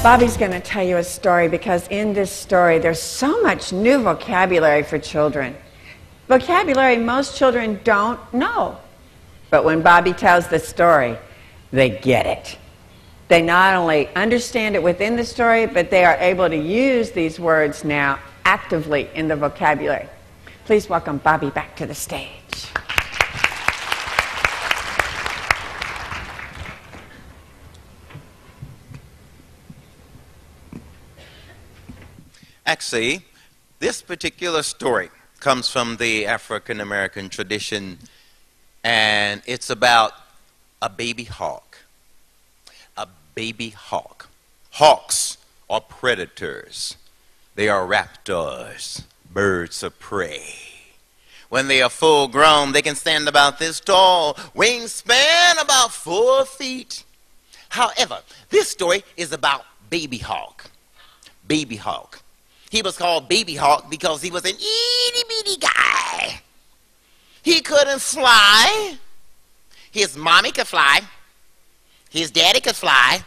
Bobby's going to tell you a story because in this story there's so much new vocabulary for children. Vocabulary most children don't know. But when Bobby tells the story, they get it. They not only understand it within the story, but they are able to use these words now actively in the vocabulary. Please welcome Bobby back to the stage. Actually, this particular story comes from the African American tradition, and it's about a baby hawk. A baby hawk. Hawks are predators. They are raptors, birds of prey. When they are full grown, they can stand about this tall, wingspan about 4 feet. However, this story is about baby hawk. Baby hawk. He was called Baby Hawk because he was an itty-bitty guy. He couldn't fly. His mommy could fly. His daddy could fly.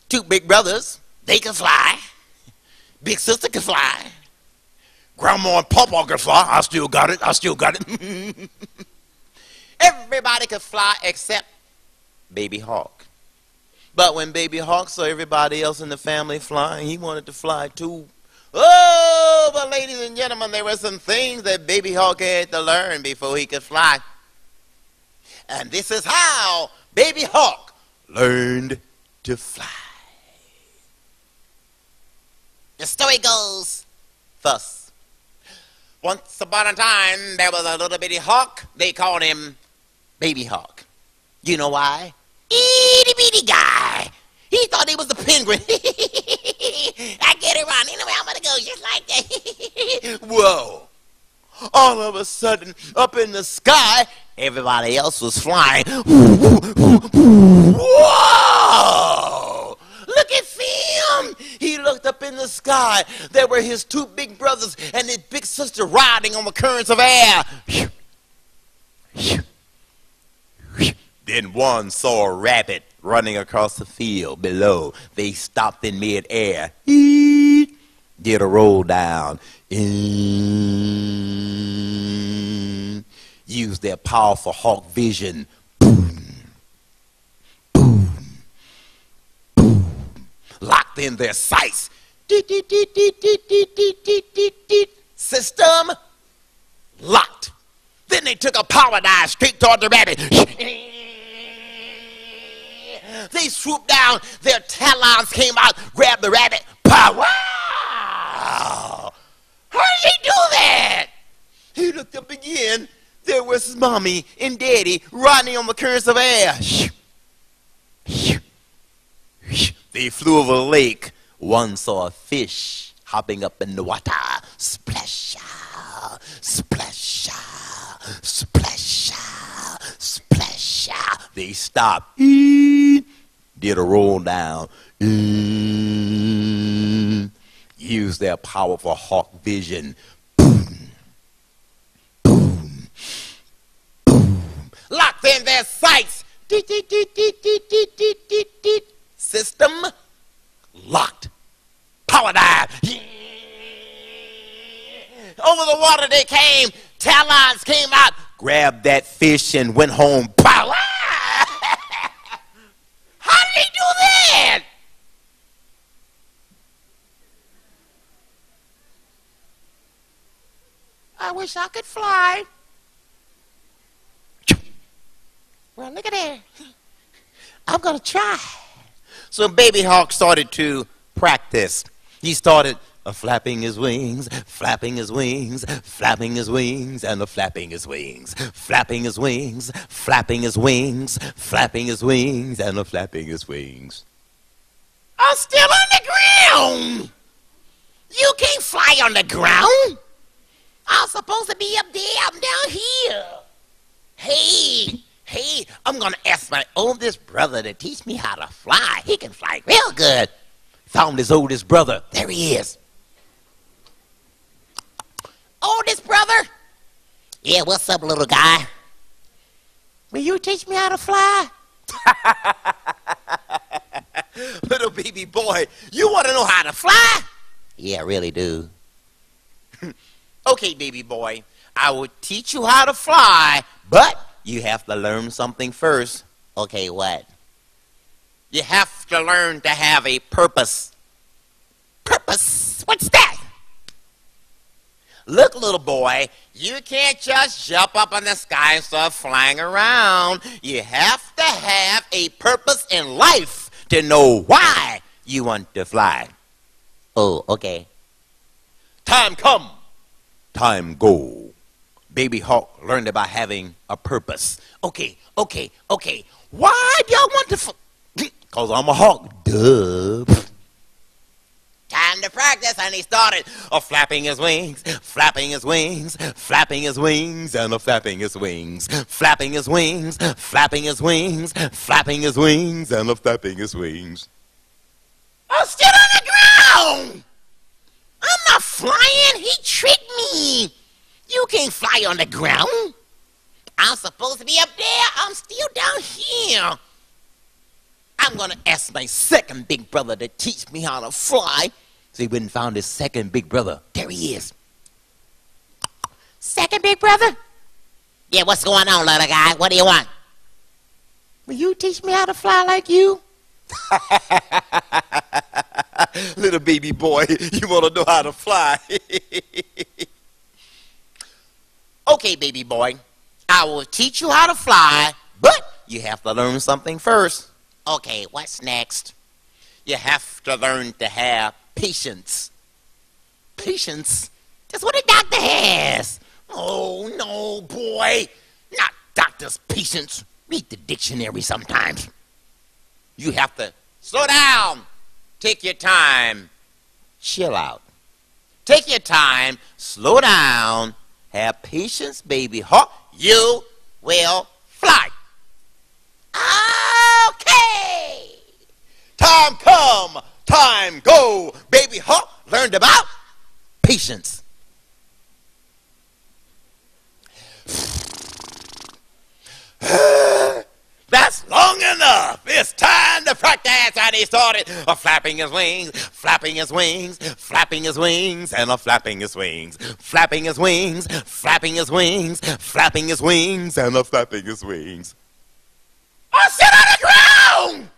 2 big brothers, they could fly. Big sister could fly. Grandma and Papa could fly. I still got it. Everybody could fly except Baby Hawk. But when Baby Hawk saw everybody else in the family flying, he wanted to fly too. Oh, but ladies and gentlemen, there were some things that Baby Hawk had to learn before he could fly. And this is how Baby Hawk learned to fly. The story goes thus. Once upon a time, there was a little bitty hawk. They called him Baby Hawk. You know why? Itty bitty guy. He thought he was a penguin. I get it wrong. Anyway, I'm going to go just like that. Whoa. All of a sudden, up in the sky, everybody else was flying. Whoa! Look at him. He looked up in the sky. There were his 2 big brothers and his big sister riding on the currents of air. Then one saw a rabbit running across the field below. They stopped in mid-air. Did a roll down. Used their powerful hawk vision. Boom. Boom. Boom. Locked in their sights. System locked. Then they took a power dive straight toward the rabbit. They swooped down, their talons came out, grabbed the rabbit. Pow! Wow! How did they do that? He looked up again. There was his mommy and daddy riding on the currents of air. They flew over a lake. One saw a fish hopping up in the water. Splash! Splash! Splash! Splash! They stopped. Did a roll down. Use their powerful hawk vision. Boom. Boom. Boom. Locked in their sights. System locked. Power dive. Over the water they came. Talons came out. Grabbed that fish and went home. Pow! How did they do that? I wish I could fly. Well, look at that. I'm going to try. So Baby Hawk started to practice. He started flapping his wings, flapping his wings, flapping his wings, and flapping his wings, flapping his wings, flapping his wings, flapping his wings, and flapping his wings. I'm still on the ground. You can't fly on the ground. I'm supposed to be up there. I'm down here. Hey, I'm going to ask my oldest brother to teach me how to fly. He can fly real good. Found his oldest brother. There he is. Oldest brother? Yeah, what's up, little guy? Will you teach me how to fly? Little baby boy, you want to know how to fly? Yeah, I really do. Okay, baby boy, I will teach you how to fly, but you have to learn something first. Okay, what? You have to learn to have a purpose. Purpose? What's that? Look, little boy, you can't just jump up in the sky and start flying around. You have to have a purpose in life to know why you want to fly. Oh, okay. Time come, time go. Baby hawk learned about having a purpose. Okay. Why do y'all want to fly? 'Cause I'm a hawk. Duh. Time to practice, and he started flapping his wings, flapping his wings, flapping his wings, and flapping his wings, flapping his wings, flapping his wings, flapping his wings, and flapping his wings. I'm still on the ground! I'm not flying! He tricked me! You can't fly on the ground! I'm supposed to be up there! I'm still down here! I'm gonna ask my second big brother to teach me how to fly. So he went and found his second big brother. There he is. Second big brother? Yeah, what's going on, little guy? What do you want? Will you teach me how to fly like you? Little baby boy, you wanna know how to fly? Okay, baby boy, I will teach you how to fly, but you have to learn something first. Okay, what's next? You have to learn to have patience. Patience? That's what a doctor has. Oh, no, boy. Not doctor's patience. Read the dictionary sometimes. You have to slow down. Take your time. Chill out. Take your time. Slow down. Have patience, baby hawk. You will fly. Okay. Time come, time go. Baby hawk learned about patience. That's long enough. It's time to practice. And he started flapping his wings, flapping his wings, flapping his wings, and flapping his wings, flapping his wings, flapping his wings, flapping his wings, and flapping his wings. I sit on the ground!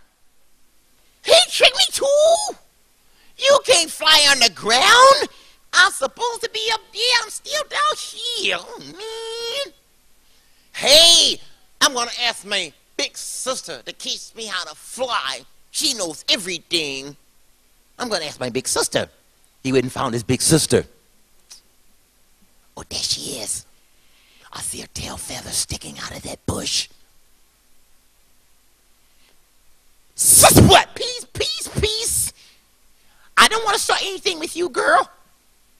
He tricked me too! You can't fly on the ground! I'm supposed to be up there. I'm still down here. Oh, man. Hey, I'm gonna ask my big sister to teach me how to fly. She knows everything. I'm gonna ask my big sister. He went and found his big sister. Oh, there she is. I see her tail feathers sticking out of that bush. Sister, what? Peace, peace, peace. I don't want to start anything with you, girl.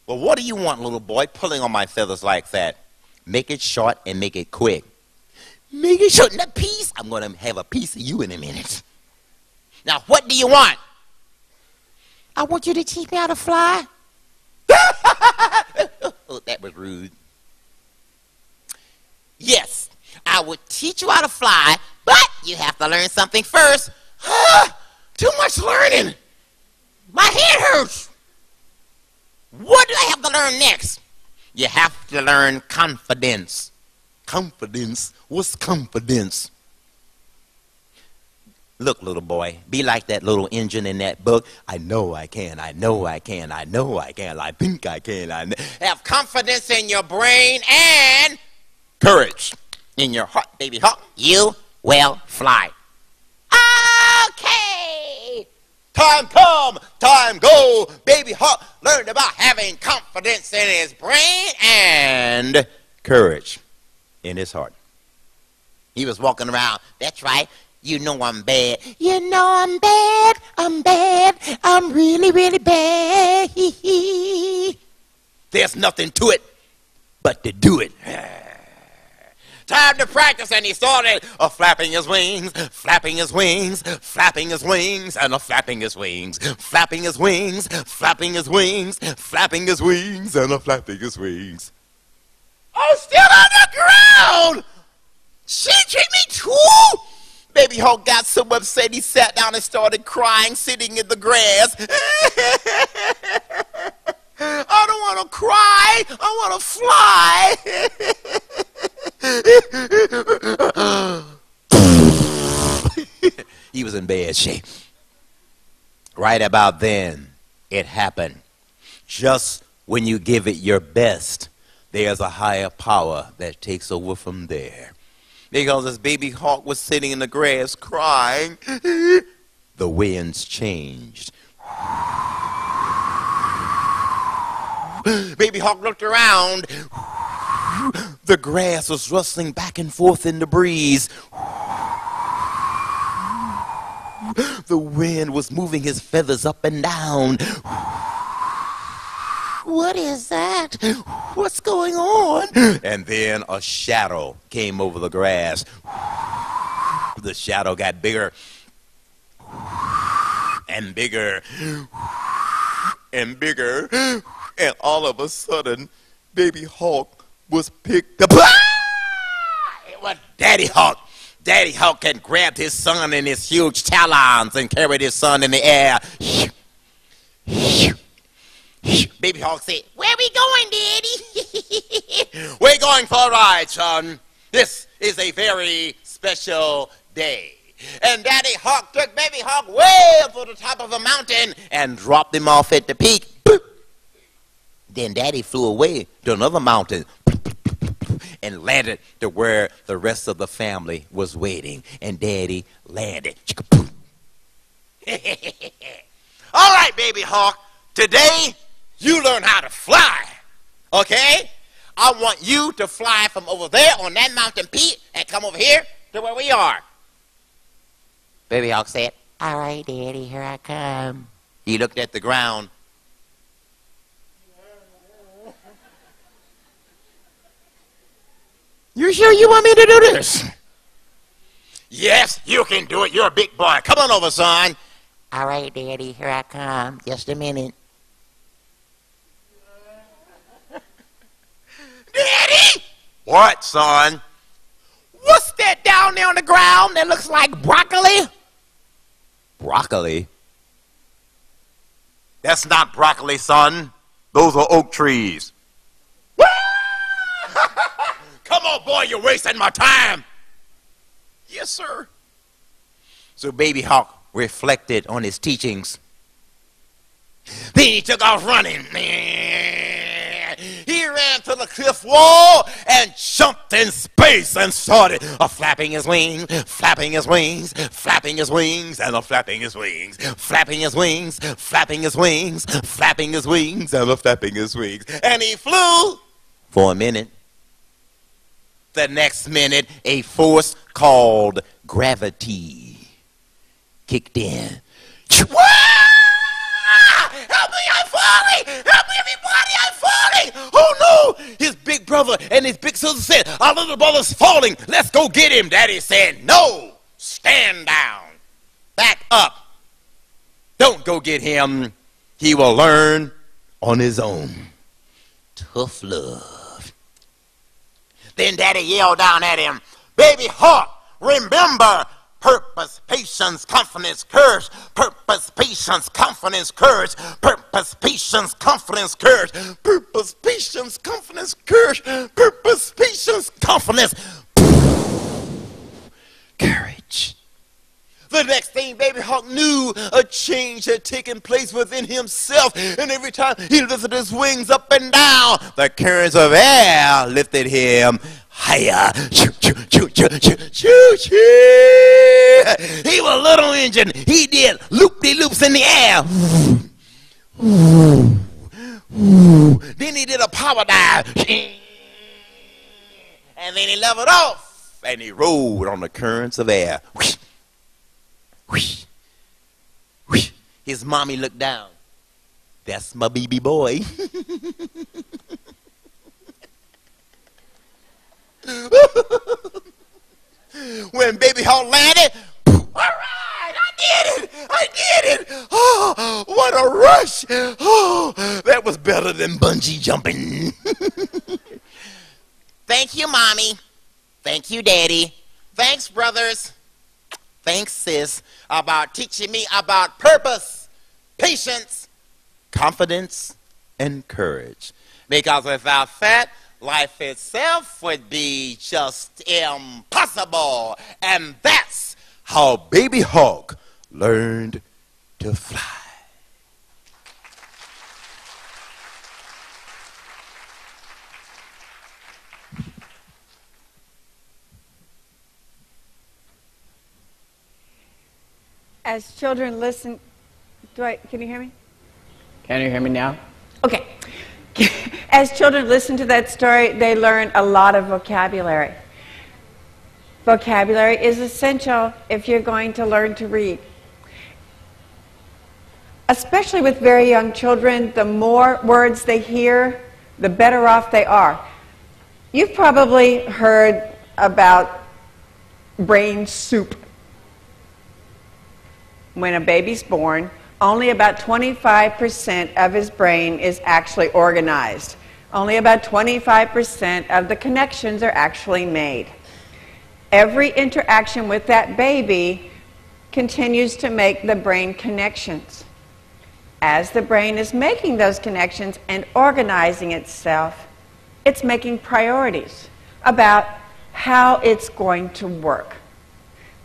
Well, what do you want, little boy, pulling on my feathers like that? Make it short and make it quick. Make it short and a piece. I'm going to have a piece of you in a minute. Now, what do you want? I want you to teach me how to fly. Oh, that was rude. Yes, I will teach you how to fly, but you have to learn something first. Too much learning. My head hurts. What do I have to learn next? You have to learn confidence. Confidence? What's confidence? Look, little boy, be like that little engine in that book. I know I can, I know I can, I know I can, I think I can. Have confidence in your brain and courage in your heart, baby hawk. You will fly. Okay. Time come, time go. Baby hawk learned about having confidence in his brain and courage in his heart. He was walking around. That's right. You know I'm bad. You know I'm bad. I'm bad. I'm really, really bad. There's nothing to it but to do it. Time to practice, and he started flapping his wings, flapping his wings, flapping his wings, and flapping his wings, flapping his wings, flapping his wings, flapping his wings, and flapping his wings. I'm still on the ground! She tricked me too! Baby Baby Hawk got so upset he sat down and started crying, sitting in the grass. I don't want to cry. I want to fly. He was in bad shape. Right about then, it happened. Just when you give it your best, there's a higher power that takes over from there. Because as Baby Hawk was sitting in the grass crying, the winds changed. Baby Hawk looked around. The grass was rustling back and forth in the breeze. The wind was moving his feathers up and down. What is that? What's going on? And then a shadow came over the grass. The shadow got bigger and bigger and bigger. And all of a sudden, Baby Hawk was picked up. It was Daddy Hawk. Daddy Hawk had grabbed his son in his huge talons and carried his son in the air. Baby Hawk said, "Where we going, Daddy?" "We're going for a ride, son. This is a very special day." And Daddy Hawk took Baby Hawk way up to the top of a mountain and dropped him off at the peak. Then Daddy flew away to another mountain and landed to where the rest of the family was waiting. And Daddy landed. All right, Baby Hawk, today you learn how to fly, okay? I want you to fly from over there on that mountain peak and come over here to where we are. Baby Hawk said, "All right, Daddy, here I come." He looked at the ground. "You sure you want me to do this?" "Yes, you can do it. You're a big boy. Come on over, son." "All right, Daddy, here I come. Just a minute." "Daddy!" "What, son?" "What's that down there on the ground that looks like broccoli?" "Broccoli? That's not broccoli, son. Those are oak trees." "Come on, boy, you're wasting my time." "Yes, sir." So Baby Hawk reflected on his teachings. Then he took off running. He ran to the cliff wall and jumped in space and started flapping his wings, flapping his wings, flapping his wings, and flapping his wings, flapping his wings, flapping his wings, flapping his wings, and flapping his wings. And he flew for a minute. The next minute, a force called gravity kicked in. "Help me, I'm falling! Help me, everybody, I'm falling!" "Oh, no!" His big brother and his big sister said, "Our little brother's falling. Let's go get him." Daddy said, "No! Stand down. Back up. Don't go get him. He will learn on his own. Tough love." Then Daddy yelled down at him, "Baby Hawk, remember, purpose, patience, confidence, courage. Purpose, patience, confidence, courage. Purpose, patience, confidence, courage. Purpose, patience, confidence, courage. Purpose, patience, confidence, courage." The next thing Baby Hawk knew, a change had taken place within himself. And every time he lifted his wings up and down, the currents of air lifted him higher. Choo, choo, choo, choo, choo, choo, choo. He was a little engine. He did loop-de-loops in the air. Then he did a power dive. And then he leveled off. And he rode on the currents of air. His mommy looked down. "That's my baby boy." When Baby Hawk landed, all right, I did it! I did it! Oh, what a rush! Oh, that was better than bungee jumping. Thank you, Mommy. Thank you, Daddy. Thanks, brothers. Thanks, sis, about teaching me about purpose, patience, confidence, and courage. Because without that, life itself would be just impossible. And that's how Baby Hawk learned to fly. As children listen, can you hear me? Can you hear me now? Okay. As children listen to that story, they learn a lot of vocabulary. Vocabulary is essential if you're going to learn to read. Especially with very young children, the more words they hear, the better off they are. You've probably heard about brain soup. When a baby's born, only about 25% of his brain is actually organized. Only about 25% of the connections are actually made. Every interaction with that baby continues to make the brain connections. As the brain is making those connections and organizing itself, it's making priorities about how it's going to work.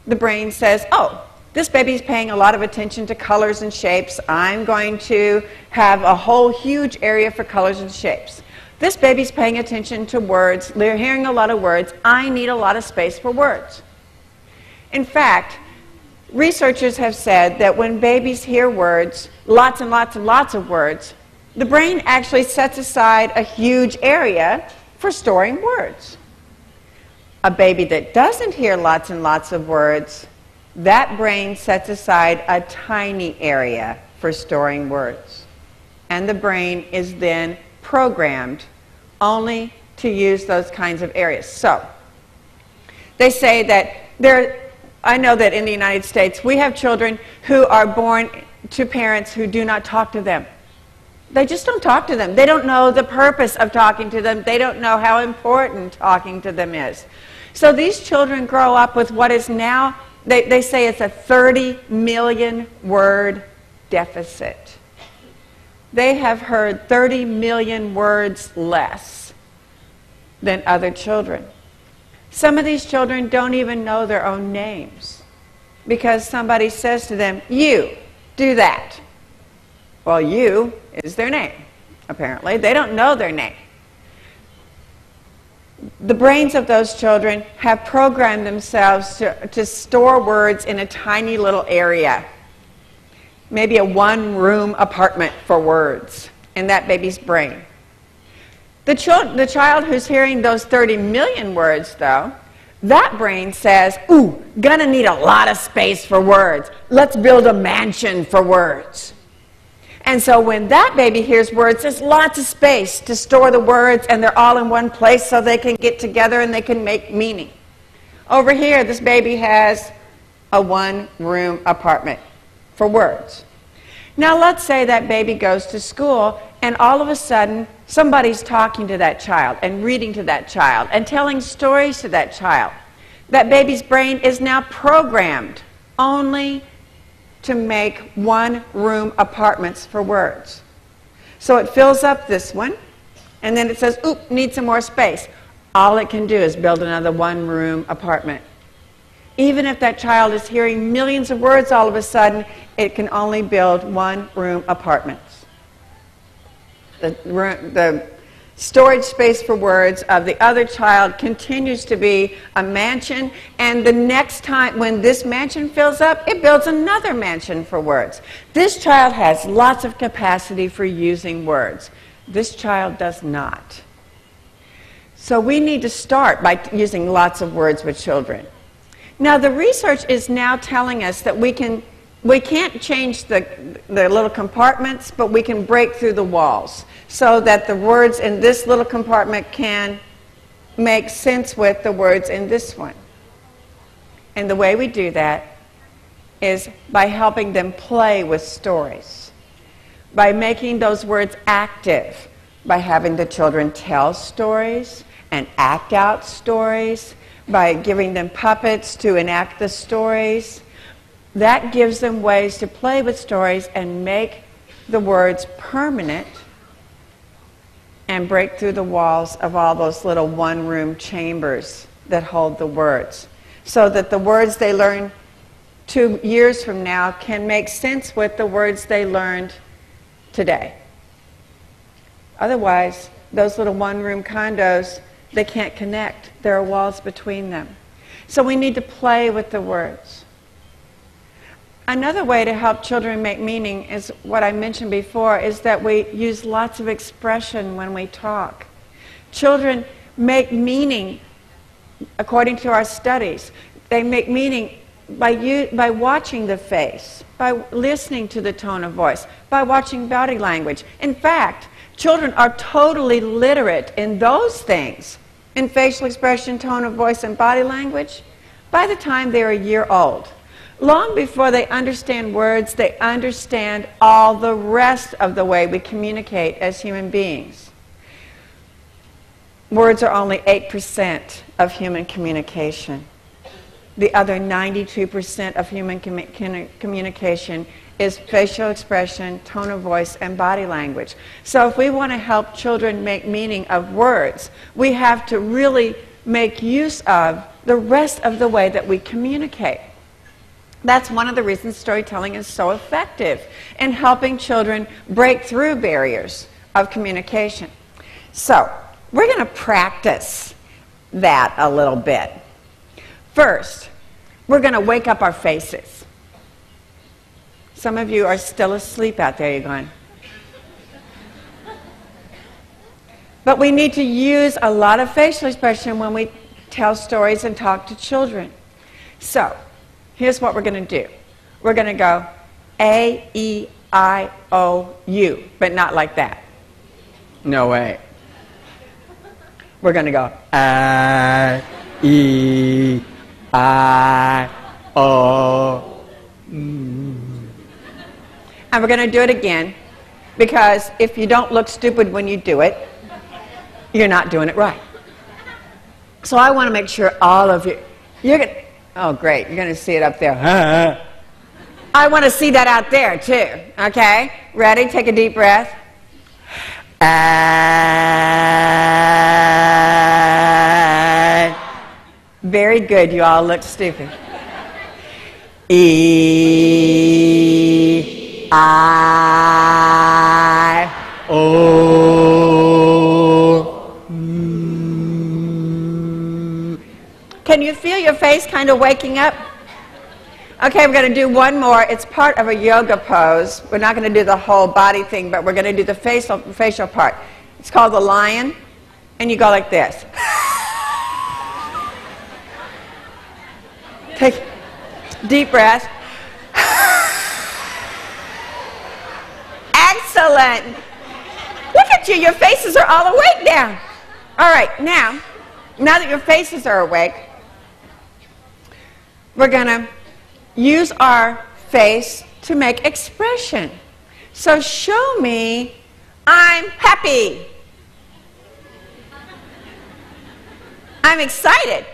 The brain says, oh, this baby's paying a lot of attention to colors and shapes. I'm going to have a whole huge area for colors and shapes. This baby's paying attention to words. They're hearing a lot of words. I need a lot of space for words. In fact, researchers have said that when babies hear words, lots and lots and lots of words, the brain actually sets aside a huge area for storing words. A baby that doesn't hear lots and lots of words, that brain sets aside a tiny area for storing words. And the brain is then programmed only to use those kinds of areas. So, they say that I know that in the United States, we have children who are born to parents who do not talk to them. They just don't talk to them. They don't know the purpose of talking to them. They don't know how important talking to them is. So these children grow up with what is now, they say it's a 30 million word deficit. They have heard 30 million words less than other children. Some of these children don't even know their own names because somebody says to them, you, do that. Well, you is their name, apparently. They don't know their name. The brains of those children have programmed themselves to store words in a tiny little area. Maybe a one-room apartment for words in that baby's brain. The child who's hearing those 30 million words, though, that brain says, ooh, gonna need a lot of space for words. Let's build a mansion for words. And so when that baby hears words, there's lots of space to store the words, and they're all in one place so they can get together and they can make meaning. Over here, this baby has a one-room apartment for words. Now let's say that baby goes to school and all of a sudden somebody's talking to that child and reading to that child and telling stories to that child. That baby's brain is now programmed only to make one-room apartments for words. So it fills up this one and then it says, oop, need some more space. All it can do is build another one-room apartment. Even if that child is hearing millions of words all of a sudden, it can only build one-room apartments. The storage space for words of the other child continues to be a mansion, and the next time when this mansion fills up, it builds another mansion for words. This child has lots of capacity for using words. This child does not. So we need to start by using lots of words with children. Now the research is now telling us that we can't change the little compartments, but we can break through the walls so that the words in this little compartment can make sense with the words in this one. And the way we do that is by helping them play with stories, by making those words active, by having the children tell stories and act out stories, by giving them puppets to enact the stories, That gives them ways to play with stories and make the words permanent and break through the walls of all those little one-room chambers that hold the words, so that the words they learn 2 years from now can make sense with the words they learned today. Otherwise, those little one-room condos, they can't connect. There are walls between them. So we need to play with the words. Another way to help children make meaning is what I mentioned before, is that we use lots of expression when we talk. Children make meaning, according to our studies, they make meaning by watching the face, by listening to the tone of voice, by watching body language. In fact, children are totally literate in those things, in facial expression, tone of voice, and body language, by the time they're a year old. Long before they understand words, they understand all the rest of the way we communicate as human beings. Words are only 8% of human communication. The other 92% of human communication is facial expression, tone of voice, and body language. So if we want to help children make meaning of words, we have to really make use of the rest of the way that we communicate. That's one of the reasons storytelling is so effective in helping children break through barriers of communication. So, we're going to practice that a little bit. First, we're going to wake up our faces. Some of you are still asleep out there, you're going. But we need to use a lot of facial expression when we tell stories and talk to children. So, here's what we're going to do. We're going to go A-E-I-O-U, but not like that. No way. We're going to go A-E-I-O. And we're going to do it again, because if you don't look stupid when you do it, you're not doing it right. So I want to make sure all of you, you're going to, oh great, you're going to see it up there. I want to see that out there too. Okay? Ready? Take a deep breath. Very good. You all look stupid. E-I-O. Can you feel your face kind of waking up? Okay, we're going to do one more. It's part of a yoga pose. We're not going to do the whole body thing, but we're going to do the facial part. It's called the lion, and you go like this. Take deep breath. Excellent. Look at you. Your faces are all awake now. All right, now that your faces are awake, we're going to use our face to make expression. So show me, I'm happy. I'm excited.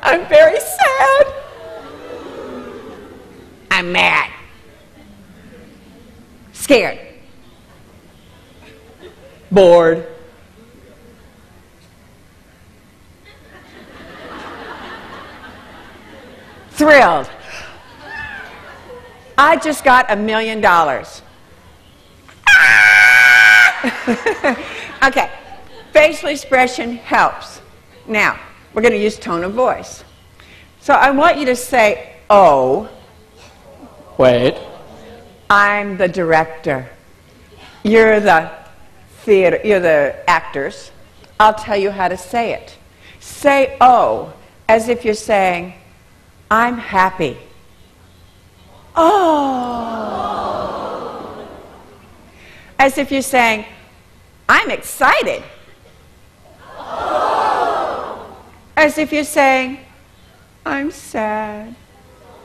I'm very sad. I'm mad. Scared. Bored. Thrilled. I just got $1 million. Okay. Facial expression helps. Now, we're going to use tone of voice. So I want you to say, oh. Wait. I'm the director. You're the theater, you're the actors. I'll tell you how to say it. Say oh, as if you're saying, I'm happy. Oh. As if you're saying, I'm excited. Oh. As if you're saying, I'm sad.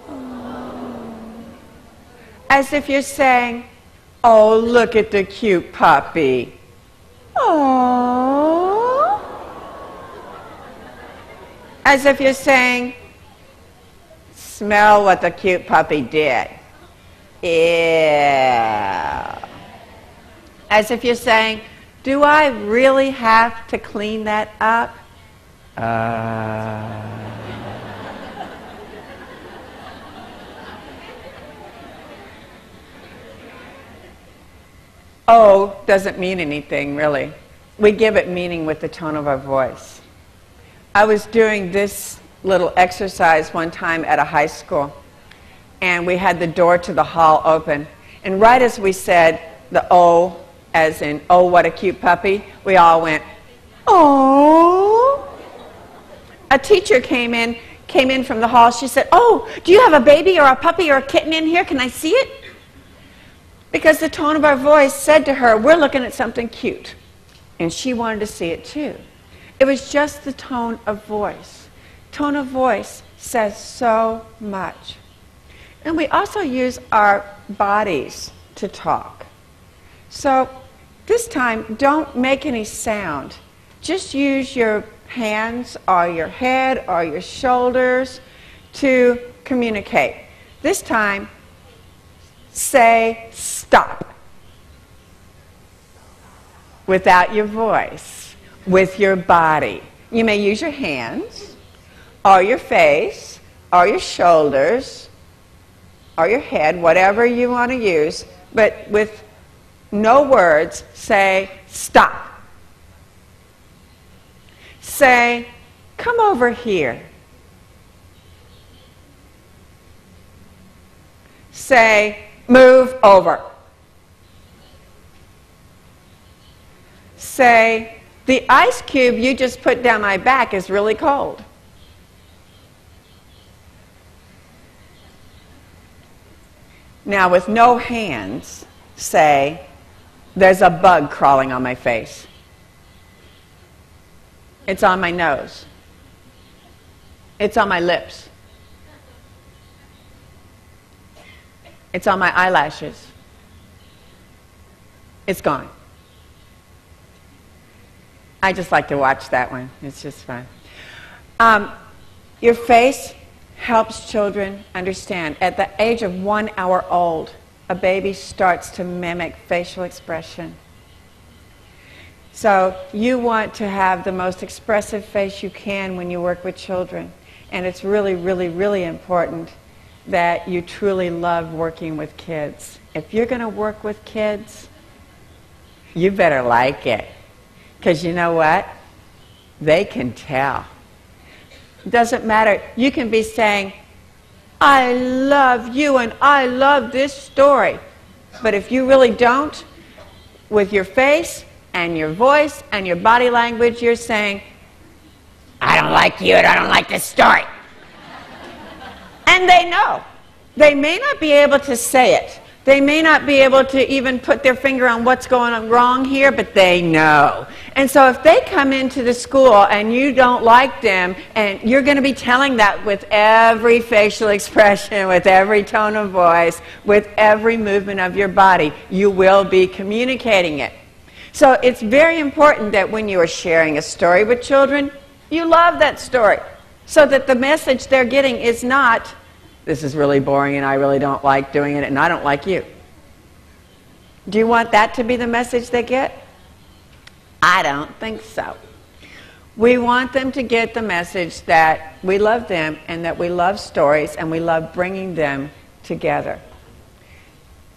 Oh. As if you're saying, oh, look at the cute puppy. Oh. As if you're saying, Smell what the cute puppy did. Ew. As if you're saying, do I really have to clean that up? Oh doesn't mean anything, really. We give it meaning with the tone of our voice. I was doing this little exercise one time at a high school, and we had the door to the hall open. And right as we said the O, as in, oh, what a cute puppy, we all went, oh. A teacher came in from the hall. She said, oh, do you have a baby or a puppy or a kitten in here? Can I see it? Because the tone of our voice said to her, we're looking at something cute. And she wanted to see it too. It was just the tone of voice. Tone of voice says so much. And we also use our bodies to talk. So this time, don't make any sound. Just use your hands or your head or your shoulders to communicate. This time, say stop. Without your voice, with your body. You may use your hands, or your face, or your shoulders, or your head, whatever you want to use, but with no words, say stop. Say, come over here. Say, move over. Say, the ice cube you just put down my back is really cold. Now, with no hands, say, there's a bug crawling on my face. It's on my nose. It's on my lips. It's on my eyelashes. It's gone. I just like to watch that one. It's just fun. Your face helps children understand. At the age of 1 hour old, a baby starts to mimic facial expression. So you want to have the most expressive face you can when you work with children. And it's really, really, really important that you truly love working with kids. If you're going to work with kids, you better like it. Because you know what? They can tell. It doesn't matter. You can be saying, I love you and I love this story. But if you really don't, with your face and your voice and your body language, you're saying, I don't like you and I don't like this story. And they know. They may not be able to say it. They may not be able to even put their finger on what's going on wrong here, but they know. And so if they come into the school and you don't like them, and you're going to be telling that with every facial expression, with every tone of voice, with every movement of your body, you will be communicating it. So it's very important that when you are sharing a story with children, you love that story, so that the message they're getting is not, this is really boring and I really don't like doing it and I don't like you. Do you want that to be the message they get? I don't think so. We want them to get the message that we love them and that we love stories and we love bringing them together.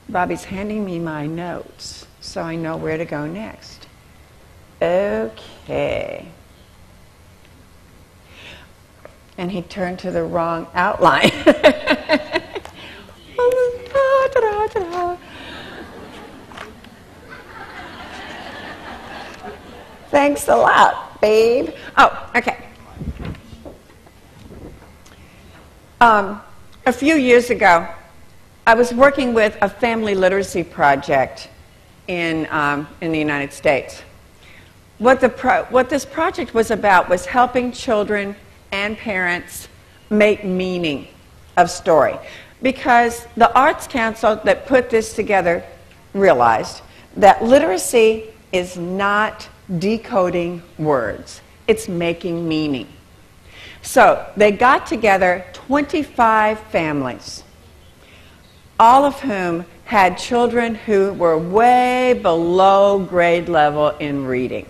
Bobby's handing me my notes so I know where to go next. Okay. And he turned to the wrong outline. Thanks a lot, babe. Oh, okay. A few years ago, I was working with a family literacy project in the United States. What this project was about was helping children and parents make meaning of story. Because the Arts Council that put this together realized that literacy is not decoding words. It's making meaning. So they got together 25 families, all of whom had children who were way below grade level in reading.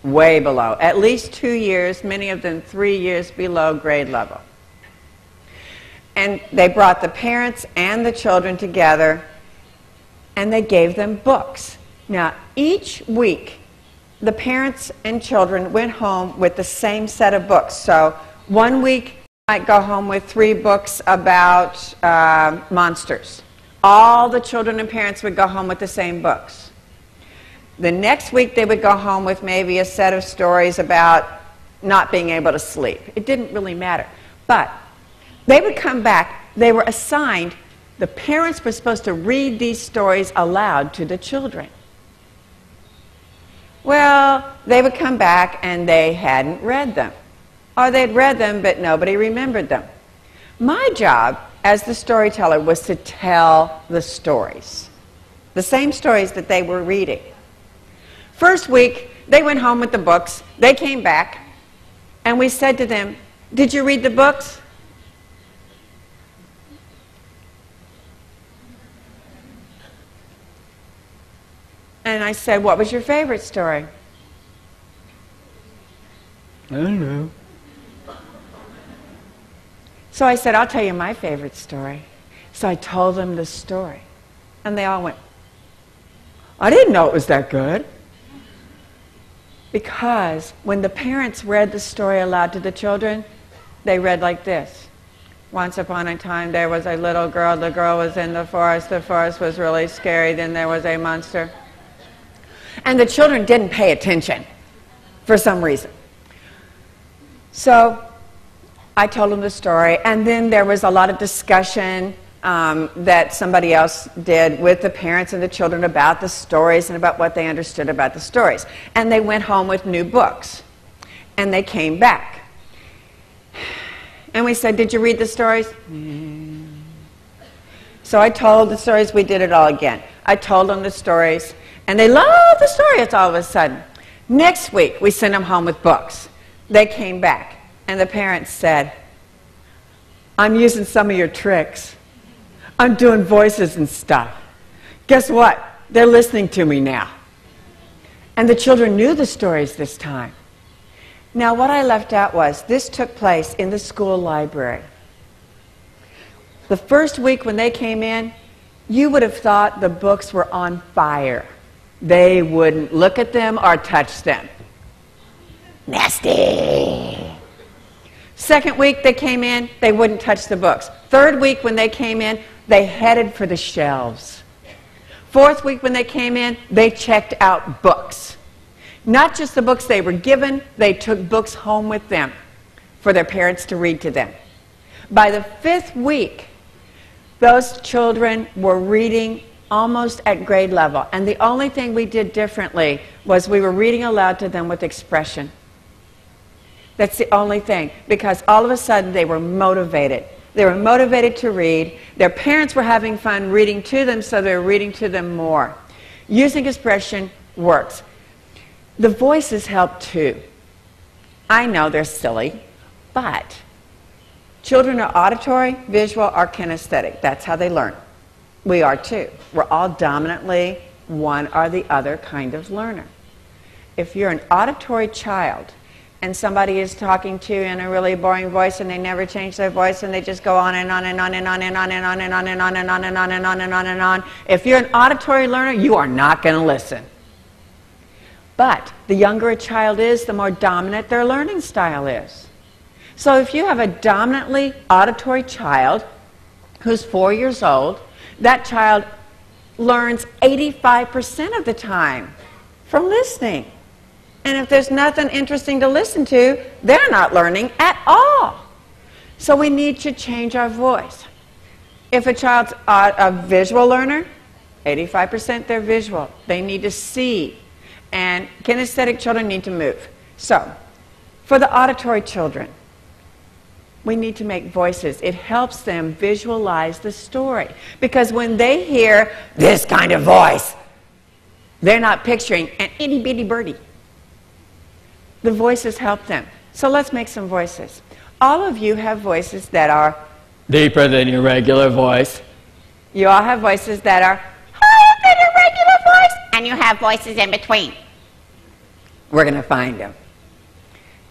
Way below. At least 2 years, many of them 3 years below grade level. And they brought the parents and the children together, and they gave them books. Now, each week, the parents and children went home with the same set of books. So, one week, I might go home with 3 books about monsters. All the children and parents would go home with the same books. The next week, they would go home with maybe a set of stories about not being able to sleep. It didn't really matter. But they would come back. They were assigned, the parents were supposed to read these stories aloud to the children. Well, they would come back and they hadn't read them. Or they'd read them, but nobody remembered them. My job as the storyteller was to tell the stories. The same stories that they were reading. First week, they went home with the books. They came back, and we said to them, "Did you read the books?" And I said, "What was your favorite story?" I don't know. So I said, "I'll tell you my favorite story." So I told them the story. And they all went, "I didn't know it was that good." Because when the parents read the story aloud to the children, they read like this. "Once upon a time there was a little girl. The girl was in the forest. The forest was really scary. Then there was a monster." And the children didn't pay attention for some reason. So I told them the story, and then there was a lot of discussion that somebody else did with the parents and the children about the stories and about what they understood about the stories. And they went home with new books. And they came back. And we said, "Did you read the stories?" So I told the stories. We did it all again. I told them the stories. And they loved the stories all of a sudden. Next week, we sent them home with books. They came back. And the parents said, "I'm using some of your tricks. I'm doing voices and stuff. Guess what? They're listening to me now." And the children knew the stories this time. Now, what I left out was this took place in the school library. The first week when they came in, you would have thought the books were on fire. They wouldn't look at them or touch them. Nasty. Second week they came in, they wouldn't touch the books. Third week when they came in, they headed for the shelves. Fourth week when they came in, they checked out books. Not just the books they were given, they took books home with them for their parents to read to them. By the fifth week, those children were reading almost at grade level. And the only thing we did differently was we were reading aloud to them with expression. That's the only thing, because all of a sudden they were motivated. They were motivated to read. Their parents were having fun reading to them, so they were reading to them more. Using expression works. The voices help too. I know they're silly, but children are auditory, visual, or kinesthetic. That's how they learn. We are too. We're all dominantly one or the other kind of learner. If you're an auditory child, and somebody is talking to you in a really boring voice and they never change their voice and they just go on and on and on and on and on and on and on and on and on and on and on and on and on. If you're an auditory learner, you are not going to listen. But the younger a child is, the more dominant their learning style is. So if you have a dominantly auditory child who's 4 years old, that child learns 85% of the time from listening. And if there's nothing interesting to listen to, they're not learning at all. So we need to change our voice. If a child's a visual learner, 85% they're visual. They need to see. And kinesthetic children need to move. So, for the auditory children, we need to make voices. It helps them visualize the story. Because when they hear this kind of voice, they're not picturing an itty-bitty birdie. The voices help them. So let's make some voices. all of you have voices that are deeper than your regular voice. You all have voices that are higher than your regular voice, and you have voices in between. We're going to find them.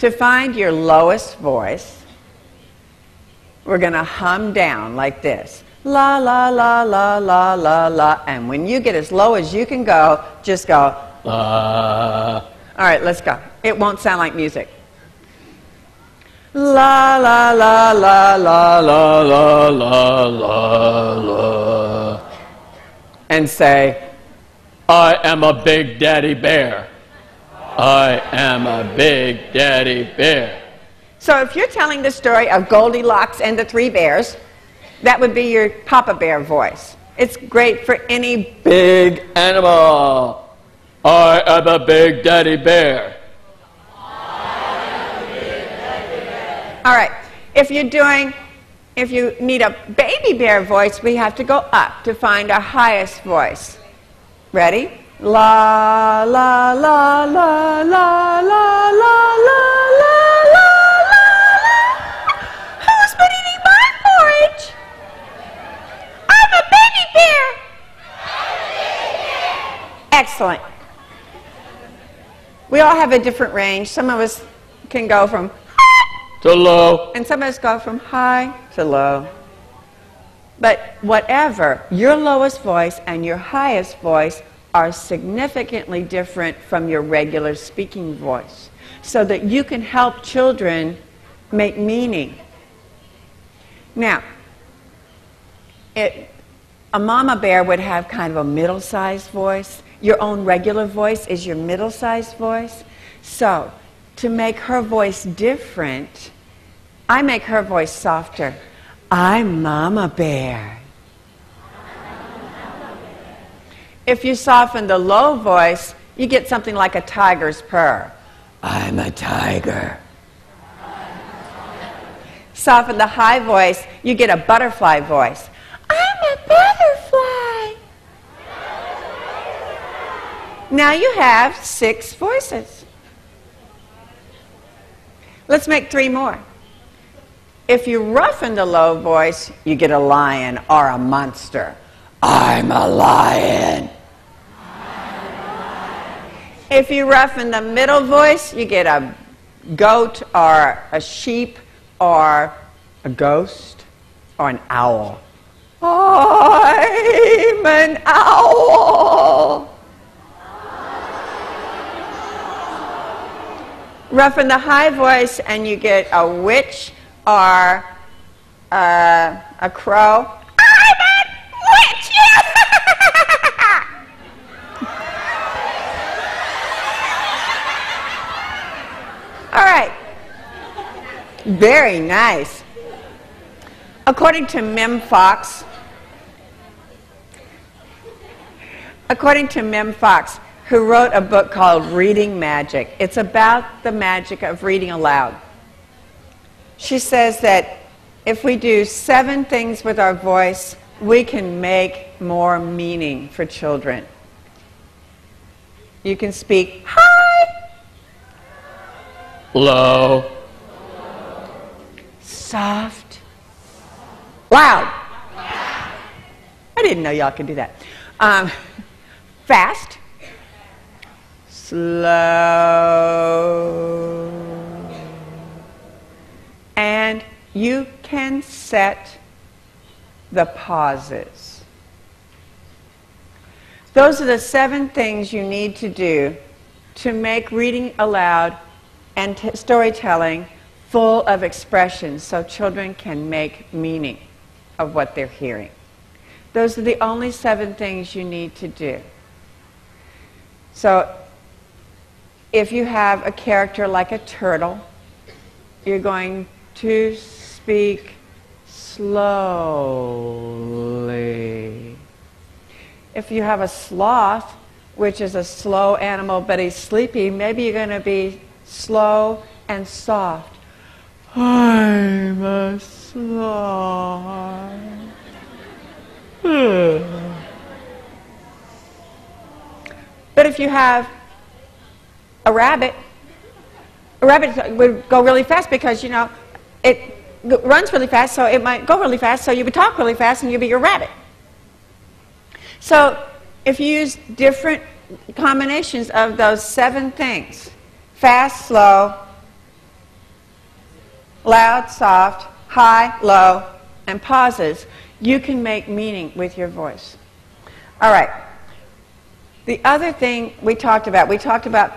To find your lowest voice, we're going to hum down like this. La, la, la, la, la, la, la. And when you get as low as you can go, just go, La. All right, let's go. It won't sound like music. La, la, la, la, la, la, la, la, la, la. And say, I am a big daddy bear. I am a big daddy bear. So if you're telling the story of Goldilocks and the Three Bears, that would be your Papa Bear voice. It's great for any Big animal. I am a big daddy bear. All right. If you need a baby bear voice, we have to go up to find our highest voice. Ready? La, la, la, la, la, la, la, la, la, la, la. Who's been eating my porridge? I'm a baby bear. Excellent. We all have a different range. Some of us can go from To low. and some of us go from high to low. But whatever, your lowest voice and your highest voice are significantly different from your regular speaking voice, so that you can help children make meaning. Now, a mama bear would have kind of a middle-sized voice. Your own regular voice is your middle-sized voice. So, to make her voice different, I make her voice softer. I'm Mama Bear. If you soften the low voice, you get something like a tiger's purr. I'm a tiger. Soften the high voice, you get a butterfly voice. I'm a butterfly. Now you have 6 voices. Let's make 3 more. If you roughen the low voice, you get a lion or a monster. I'm a lion. If you roughen the middle voice, you get a goat or a sheep or a ghost or an owl. I'm an owl. Roughen the high voice and you get a witch or a crow. I'm a witch! All right. Very nice. According to Mem Fox, who wrote a book called Reading Magic. It's about the magic of reading aloud. She says that if we do 7 things with our voice, we can make more meaning for children. You can speak high, Low. soft, loud. I didn't know y'all could do that. Fast, slow, and you can set the pauses. Those are the 7 things you need to do to make reading aloud and storytelling full of expression so children can make meaning of what they're hearing. Those are the only 7 things you need to do. So if you have a character like a turtle, you're going to speak slowly. If you have a sloth, which is a slow animal but he's sleepy, maybe you're going to be slow and soft. I'm a sloth. But if you have a rabbit would go really fast because, you know, it runs really fast, so it might go really fast, so you would talk really fast and you'd be a rabbit. So if you use different combinations of those 7 things, fast, slow, loud, soft, high, low, and pauses, you can make meaning with your voice. All right. The other thing we talked about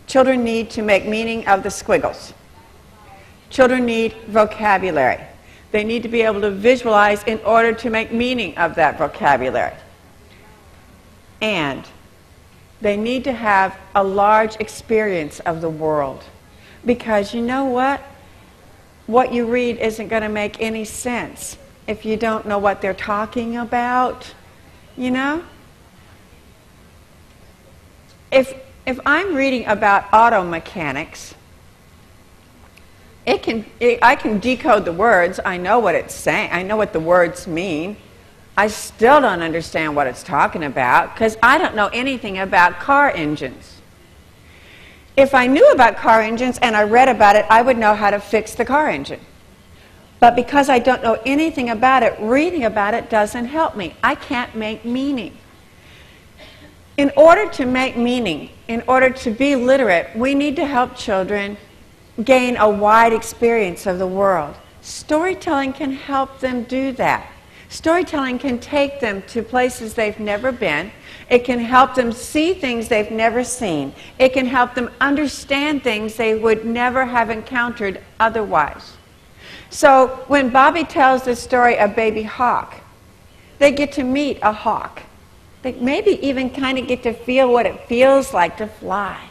children need to make meaning of the squiggles. Children need vocabulary. They need to be able to visualize in order to make meaning of that vocabulary. And they need to have a large experience of the world. Because you know what? What you read isn't going to make any sense if you don't know what they're talking about, you know? If I'm reading about auto mechanics, I can decode the words. I know what it's saying. I know what the words mean. I still don't understand what it's talking about because I don't know anything about car engines. If I knew about car engines and I read about it, I would know how to fix the car engine. But because I don't know anything about it, reading about it doesn't help me. I can't make meaning. In order to make meaning, in order to be literate, we need to help children gain a wide experience of the world. Storytelling can help them do that. Storytelling can take them to places they've never been. It can help them see things they've never seen. It can help them understand things they would never have encountered otherwise. So when Bobby tells the story of Baby Hawk, they get to meet a hawk. They maybe even kind of get to feel what it feels like to fly.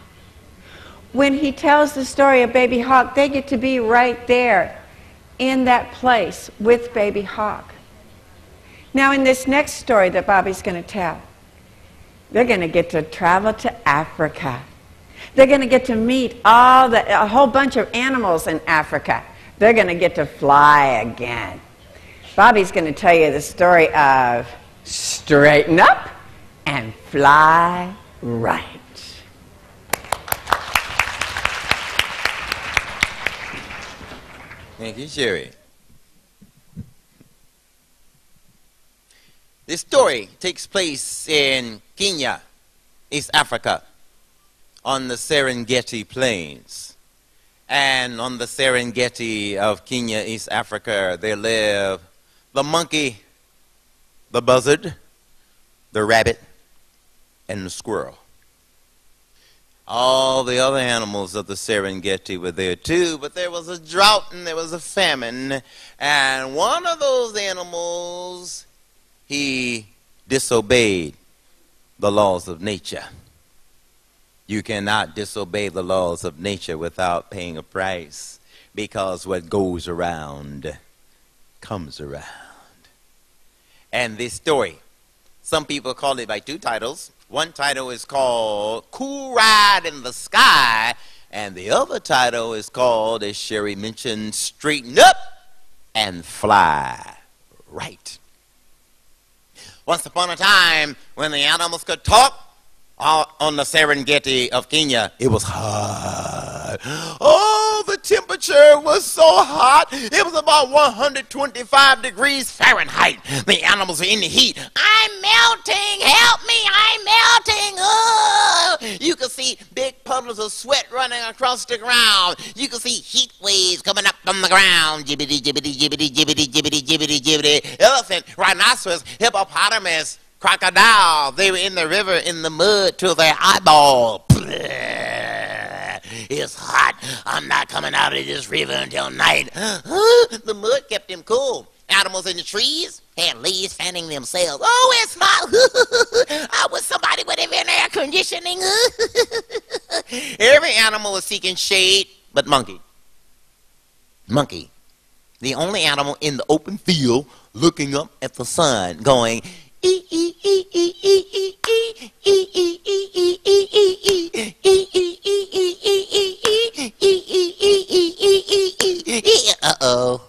When he tells the story of Baby Hawk, they get to be right there in that place with Baby Hawk. Now in this next story that Bobby's going to tell, they're going to get to travel to Africa. They're going to get to meet a whole bunch of animals in Africa. They're going to get to fly again. Bobby's going to tell you the story of straighten up and fly right. Thank you, Sherry. This story takes place in Kenya, East Africa, on the Serengeti Plains. And on the Serengeti of Kenya, East Africa, there live the monkey, the buzzard, the rabbit, and the squirrel. All the other animals of the Serengeti were there too, but there was a drought and there was a famine. And one of those animals, he disobeyed the laws of nature. You cannot disobey the laws of nature without paying a price, because what goes around comes around. And this story, some people call it by 2 titles. One title is called Cool Ride in the Sky, and the other title is called, as Sherry mentioned, Straighten Up and Fly Right. Once upon a time, when the animals could talk, on the Serengeti of Kenya, it was hot. Oh, the temperature was so hot. It was about 125 degrees Fahrenheit. The animals were in the heat. I'm melting. Help me. I'm melting. Oh. You could see big puddles of sweat running across the ground. You could see heat waves coming up from the ground. Jibbity, jibbity, jibbity, jibbity, jibbity, jibbity, jibbity. Elephant, rhinoceros, hippopotamus, crocodile, they were in the river in the mud till their eyeball. It's hot. I'm not coming out of this river until night. The mud kept them cool. Animals in the trees had leaves fanning themselves. Oh, it's hot. I wish somebody would have been air conditioning. Every animal was seeking shade but monkey. Monkey, the only animal in the open field looking up at the sun going, uh-oh.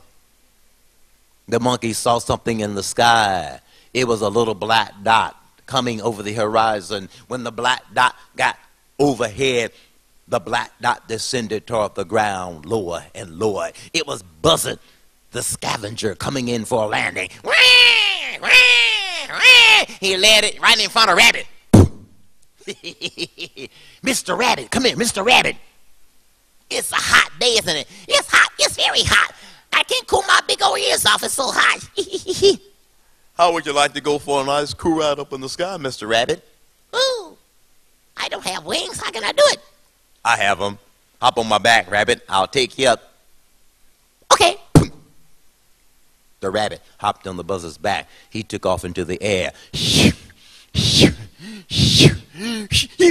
The monkey saw something in the sky. It was a little black dot coming over the horizon. When the black dot got overhead, The black dot descended toward the ground lower and lower. It was Buzzard, the scavenger, coming in for a landing. He landed right in front of Rabbit. Mr. Rabbit, come here, Mr. Rabbit. It's a hot day, isn't it? It's hot. It's very hot. I can't cool my big old ears off. It's so hot. How would you like to go for a nice cool ride up in the sky, Mr. Rabbit? Ooh, I don't have wings. How can I do it? I have them. Hop on my back, Rabbit. I'll take you up. Okay. The rabbit hopped on the Buzzard's back. He took off into the air. He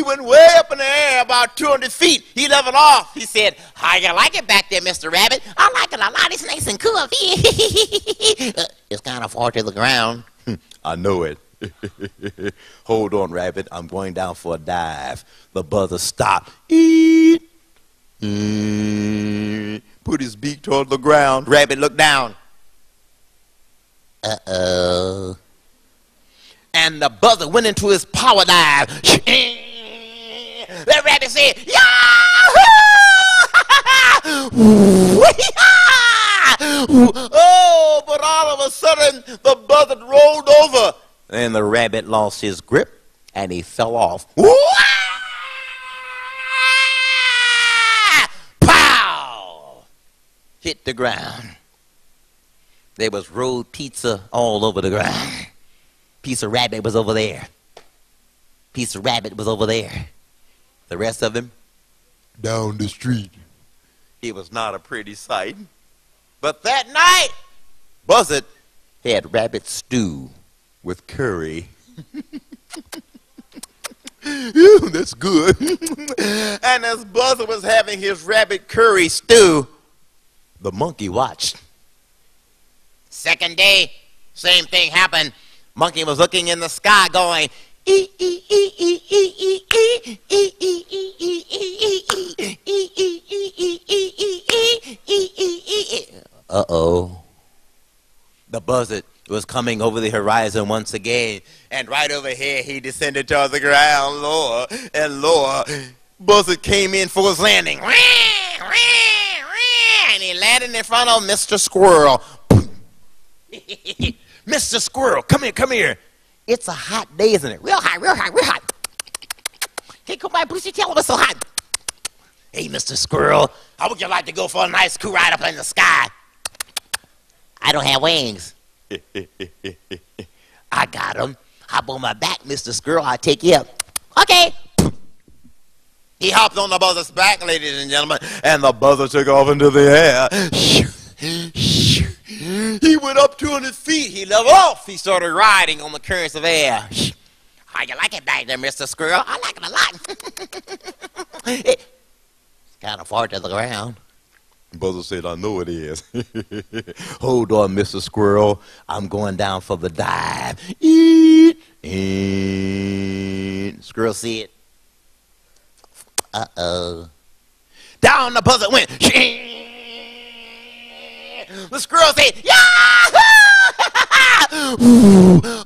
went way up in the air, about 200 feet. He leveled off. He said, how you like it back there, Mr. Rabbit? I like it a lot. It's nice and cool up here. It's kind of far to the ground. I know it. Hold on, Rabbit. I'm going down for a dive. The Buzzard stopped. Eat. Put his beak toward the ground. Rabbit looked down. Uh-oh. And the Buzzard went into his power dive. That rabbit said, Yahoo! Oh, but all of a sudden, the Buzzard rolled over. And the rabbit lost his grip, and he fell off. Pow! Hit the ground. There was rolled pizza all over the ground. Piece of rabbit was over there. Piece of rabbit was over there. The rest of them, down the street. It was not a pretty sight. But that night, Buzzard had rabbit stew with curry. Ew, that's good. And as Buzzard was having his rabbit curry stew, the monkey watched. Second day, same thing happened. Monkey was looking in the sky going, uh-oh. The Buzzard was coming over the horizon once again, and right over here he descended towards the ground lower and lower. Buzzard came in for his landing. And he landed in front of Mr. Squirrel. Mr. Squirrel, come here, come here. It's a hot day, isn't it? Real hot, real hot, real hot. Hey, come by, Brucey, tell him it's so hot. Hey, Mr. Squirrel, how would you like to go for a nice cool ride up in the sky? I don't have wings. I got them. Hop on my back, Mr. Squirrel. I'll take you up. Okay. He hopped on the Buzzard's back, ladies and gentlemen, and the Buzzard took off into the air. He went up 200 feet. He leveled off. He started riding on the currents of air. How you like it back there, Mr. Squirrel? I like it a lot. It's kind of far to the ground. Buzzard said, I know it is. Hold on, Mr. Squirrel. I'm going down for the dive. Squirrel said, uh-oh. Down the Buzzard went. The squirrel said, Yahoo!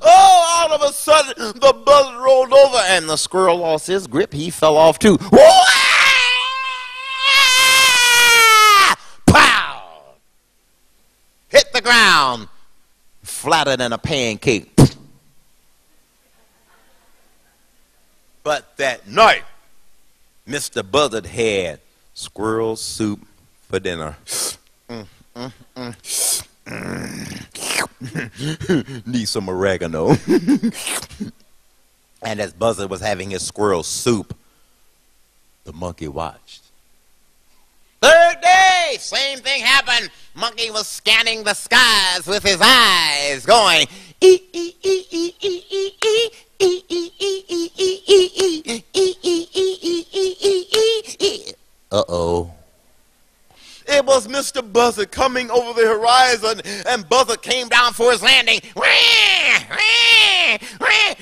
Oh, all of a sudden, the Buzzard rolled over, and the squirrel lost his grip. He fell off, too. Pow! Hit the ground, flatter than a pancake. But that night, Mr. Buzzard had squirrel soup for dinner. Need some oregano. And as Buzzard was having his squirrel soup, the monkey watched. Third day, same thing happened. Monkey was scanning the skies with his eyes, going, uh-oh. It was Mr. Buzzard coming over the horizon, and Buzzard came down for his landing.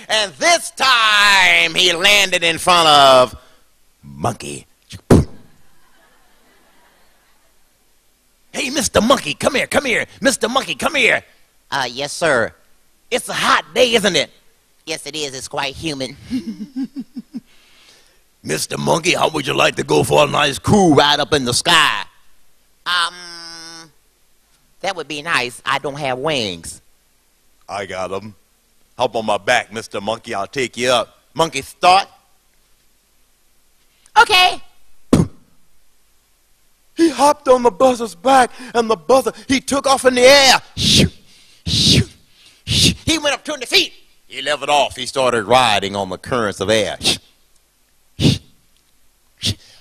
And this time, he landed in front of Monkey. Hey, Mr. Monkey, come here, come here. Mr. Monkey, come here. Yes, sir. It's a hot day, isn't it? Yes, it is. It's quite humid. Mr. Monkey, how would you like to go for a nice cool ride up in the sky? That would be nice. I don't have wings. I got them. Hop on my back, Mr. Monkey. I'll take you up. Monkey, start. Okay. He hopped on the buzzard's back, and the buzzard, he took off in the air. He went up 20 feet. He leveled off. He started riding on the currents of air.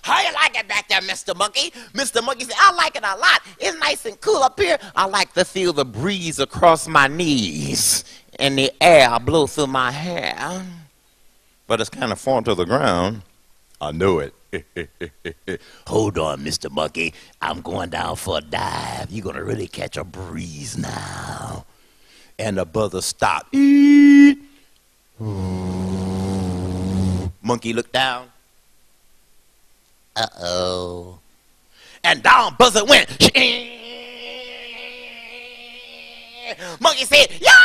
How you like it back there, Mr. Monkey? Mr. Monkey said, I like it a lot. It's nice and cool up here. I like to feel the breeze across my knees and the air blow through my hair. But it's kind of falling to the ground. I know it. Hold on, Mr. Monkey. I'm going down for a dive. You're going to really catch a breeze now. And the buzzard stopped. Monkey looked down. Uh-oh. And down buzzard went. Monkey said, Yahoo!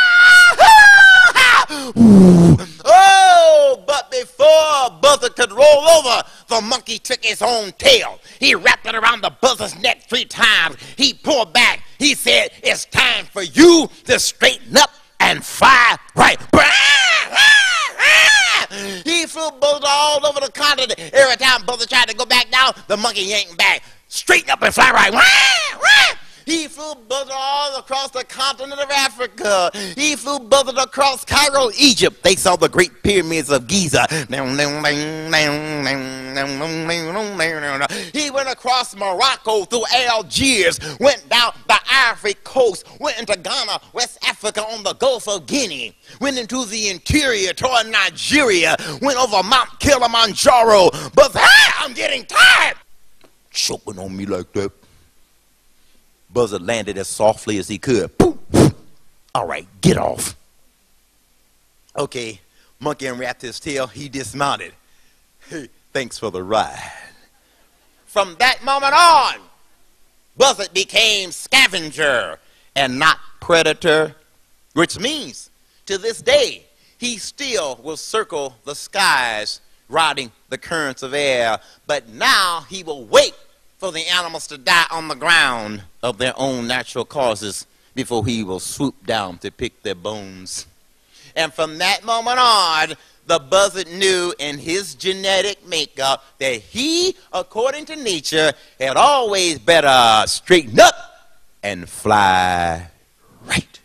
Oh, but before buzzard could roll over, the monkey took his own tail. He wrapped it around the buzzard's neck 3 times. He pulled back. He said, it's time for you to straighten up and fly right. He flew buzzard all over the continent. Every time buzzard tried to go back down, the monkey yanked back. Straighten up and fly right. He flew buzzard all across the continent of Africa. He flew buzzard across Cairo, Egypt. They saw the great pyramids of Giza. He went across Morocco through Algiers, went down the Ivory Coast, went into Ghana, West Africa on the Gulf of Guinea, went into the interior toward Nigeria, went over Mount Kilimanjaro. But I'm getting tired. Choking on me like that. Buzzard landed as softly as he could. Poof. All right, get off. Okay, monkey unwrapped his tail. He dismounted. Hey, thanks for the ride. From that moment on, buzzard became scavenger and not predator, which means to this day, he still will circle the skies riding the currents of air, but now he will wait for the animals to die on the ground of their own natural causes before he will swoop down to pick their bones. And from that moment on, the buzzard knew in his genetic makeup that he, according to nature, had always better straighten up and fly right.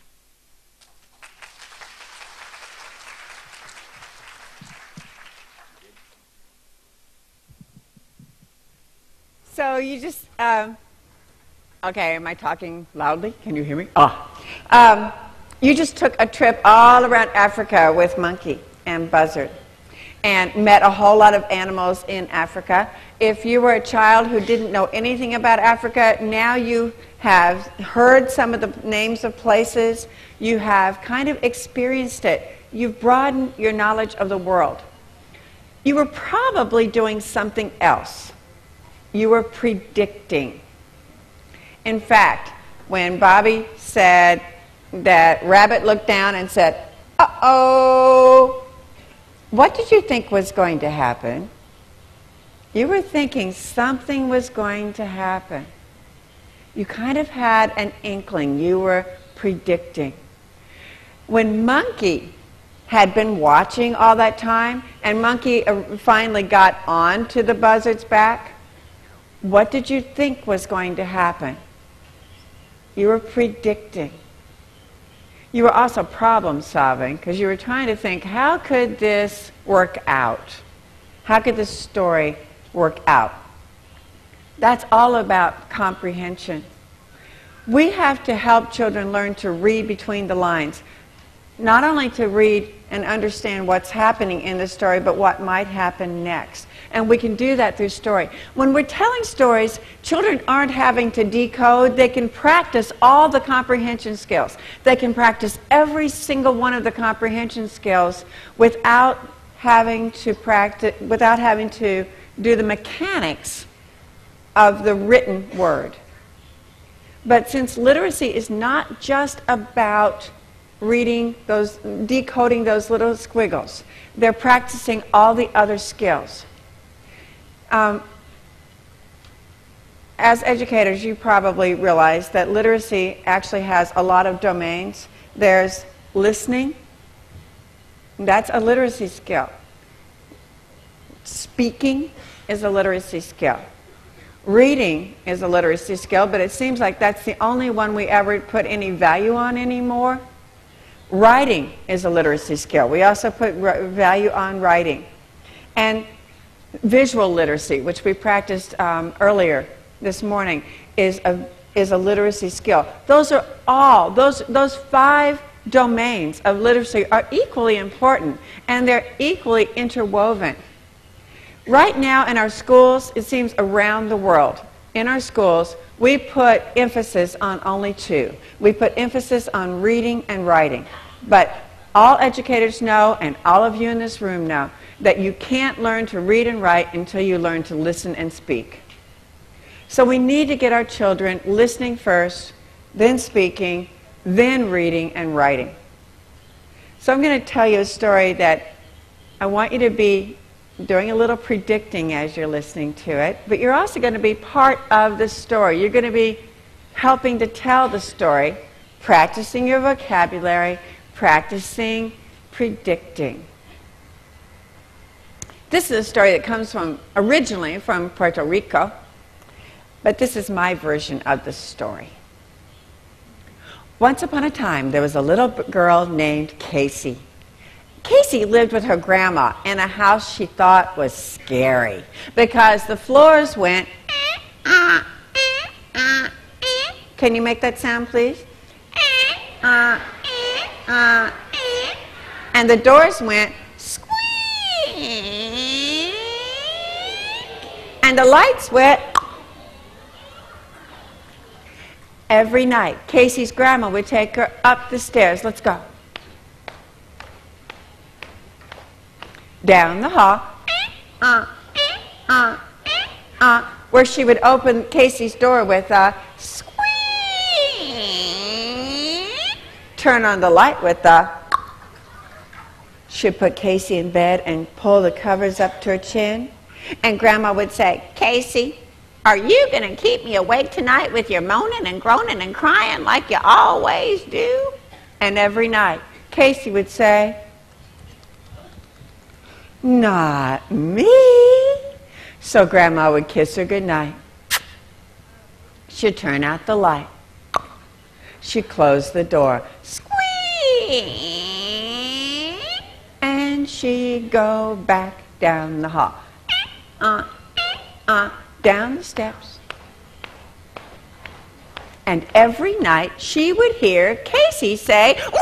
So you just, okay, am I talking loudly? Can you hear me? You just took a trip all around Africa with monkey and buzzard and met a whole lot of animals in Africa. If you were a child who didn't know anything about Africa, now you have heard some of the names of places. You have kind of experienced it. You've broadened your knowledge of the world. You were probably doing something else. You were predicting. In fact, when Bobby said that Rabbit looked down and said, uh-oh, what did you think was going to happen? You were thinking something was going to happen. You kind of had an inkling. You were predicting. When Monkey had been watching all that time, and Monkey finally got on to the buzzard's back, what did you think was going to happen? You were predicting. You were also problem solving because you were trying to think, how could this work out? How could this story work out? That's all about comprehension. We have to help children learn to read between the lines. Not only to read and understand what's happening in the story, but what might happen next. And we can do that through story. When we're telling stories, children aren't having to decode. They can practice all the comprehension skills. They can practice every single one of the comprehension skills without having to do the mechanics of the written word. But since literacy is not just about reading decoding those little squiggles, they're practicing all the other skills. As educators, you probably realize that literacy actually has a lot of domains. There's listening. That's a literacy skill. Speaking is a literacy skill. Reading is a literacy skill, but it seems like that's the only one we ever put any value on anymore. Writing is a literacy skill. We also put value on writing. And visual literacy, which we practiced earlier this morning, is a literacy skill. Those are all, those 5 domains of literacy are equally important, and they're equally interwoven. Right now in our schools, it seems around the world, in our schools, we put emphasis on only 2. We put emphasis on reading and writing. But all educators know, and all of you in this room know, that you can't learn to read and write until you learn to listen and speak. So we need to get our children listening first, then speaking, then reading and writing. So I'm going to tell you a story that I want you to be doing a little predicting as you're listening to it, but you're also going to be part of the story. You're going to be helping to tell the story, practicing your vocabulary, practicing predicting. This is a story that comes originally from Puerto Rico, but this is my version of the story. Once upon a time, there was a little girl named Casey. Casey lived with her grandma in a house she thought was scary because the floors went. Can you make that sound, please? And the doors went squeak. And the lights went. Every night, Casey's grandma would take her up the stairs. Let's go. Down the hall. Where she would open Casey's door with a squeak. Turn on the light with a. She'd put Casey in bed and pull the covers up to her chin. And Grandma would say, Casey, are you going to keep me awake tonight with your moaning and groaning and crying like you always do? And every night, Casey would say, not me. So Grandma would kiss her goodnight. She'd turn out the light. She'd close the door. Squeak! And she'd go back down the hall. Down the steps. And every night she would hear Casey say, Wah!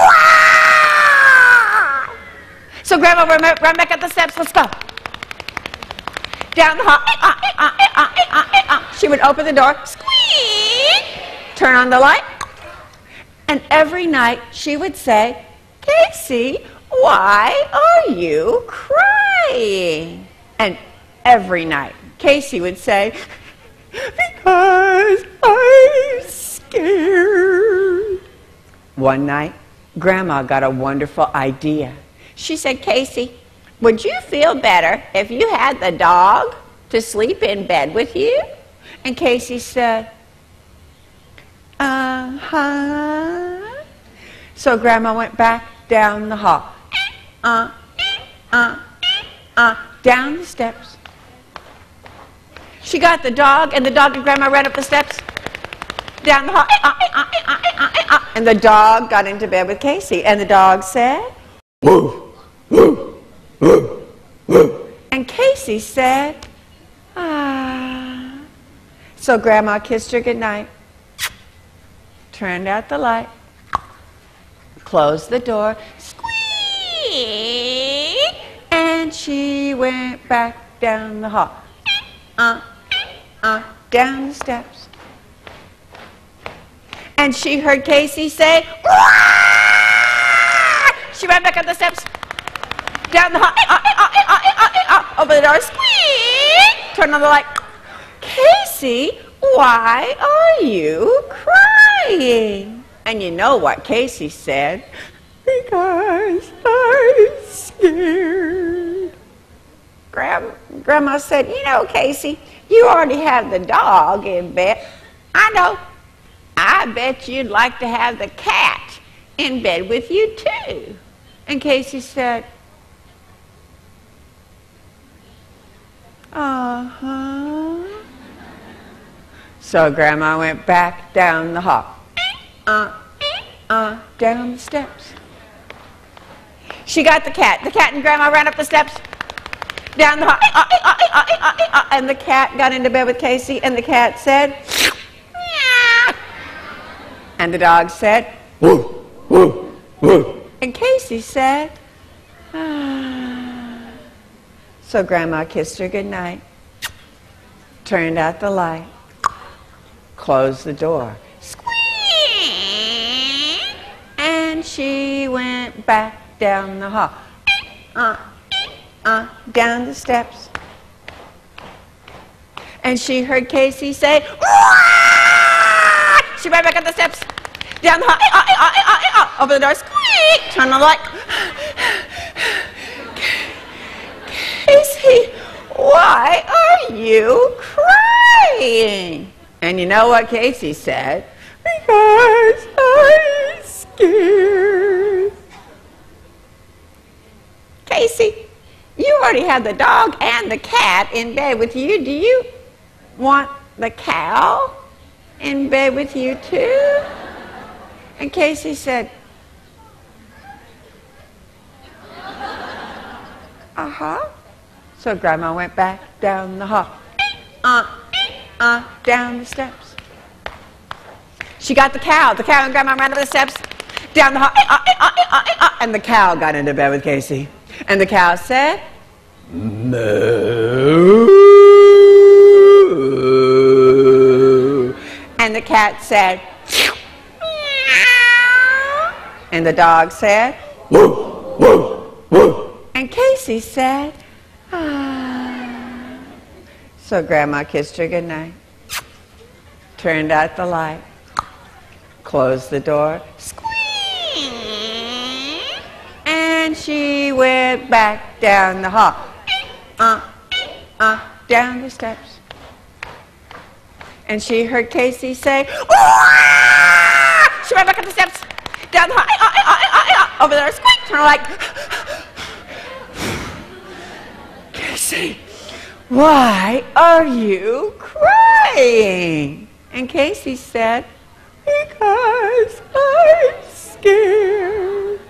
So Grandma run back up the steps. Let's go. Down the hall. She would open the door. Squeak! Turn on the light. And every night she would say, Casey, why are you crying? And every night Casey would say, because I'm scared. One night, Grandma got a wonderful idea. She said, Casey, would you feel better if you had the dog to sleep in bed with you? And Casey said, uh-huh. So Grandma went back down the hall. Down the steps. She got the dog, and the dog and Grandma ran up the steps. Down the hall. And the dog got into bed with Casey, and the dog said, woof. And Casey said, ah. So Grandma kissed her goodnight, turned out the light, closed the door, squeak, and she went back down the hall, down the steps. And she heard Casey say, wah! She ran back up the steps, down the hall, open the door, squeak, turn on the light. Casey, why are you crying? And you know what Casey said? Because I'm scared. Grandma said, you know, Casey, you already have the dog in bed. I know. I bet you'd like to have the cat in bed with you too. And Casey said, uh-huh. So Grandma went back down the hall. Down the steps. She got the cat. The cat and Grandma ran up the steps, down the hall, and the cat got into bed with Casey, and the cat said, meow. And the dog said, woo, woo, woo. And Casey said, ah. So Grandma kissed her goodnight, turned out the light, closed the door, and she went back down the hall, down the steps. And she heard Casey say, wah! She ran back up the steps, down the hall, over the door, squeak, turn the light. Casey, why are you crying? And you know what Casey said? Because I'm scared. Casey, you already have the dog and the cat in bed with you. Do you want the cow in bed with you too? And Casey said, uh-huh. So Grandma went back down the hall, down the steps. She got the cow. The cow and Grandma ran up the steps, down the hall, and the cow got into bed with Casey. And the cow said, moo. And the cat said, meow. And the dog said, woo, woo, woo. And Casey said, ah. So Grandma kissed her goodnight, turned out the light, closed the door, and she went back down the hall, down the steps. And she heard Casey say, wah! She went back up the steps, down the hall, over there, squeak, turn the light. Casey, why are you crying? And Casey said, because I'm scared.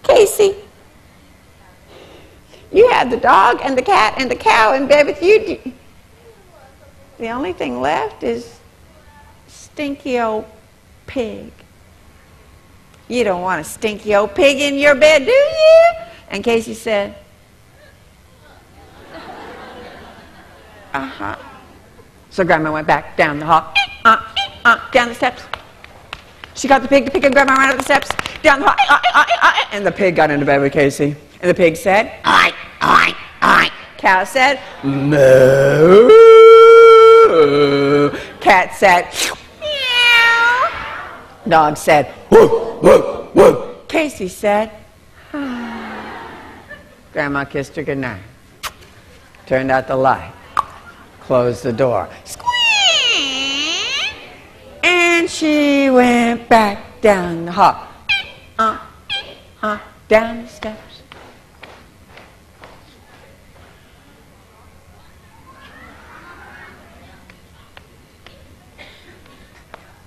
Casey, you had the dog and the cat and the cow in bed with you. The only thing left is stinky old pig. You don't want a stinky old pig in your bed, do you? And Casey said, uh-huh. So Grandma went back down the hall, down the steps. She got the pig and Grandma ran up the steps, down the hall, and the pig got into bed with Casey. And the pig said, oi, oi, oi. Cow said, moo. Cat said, meow. Dog said, woo, woo, woo. Casey said, ah. Grandma kissed her goodnight, turned out the light, closed the door, and she went back down the hall, down the steps.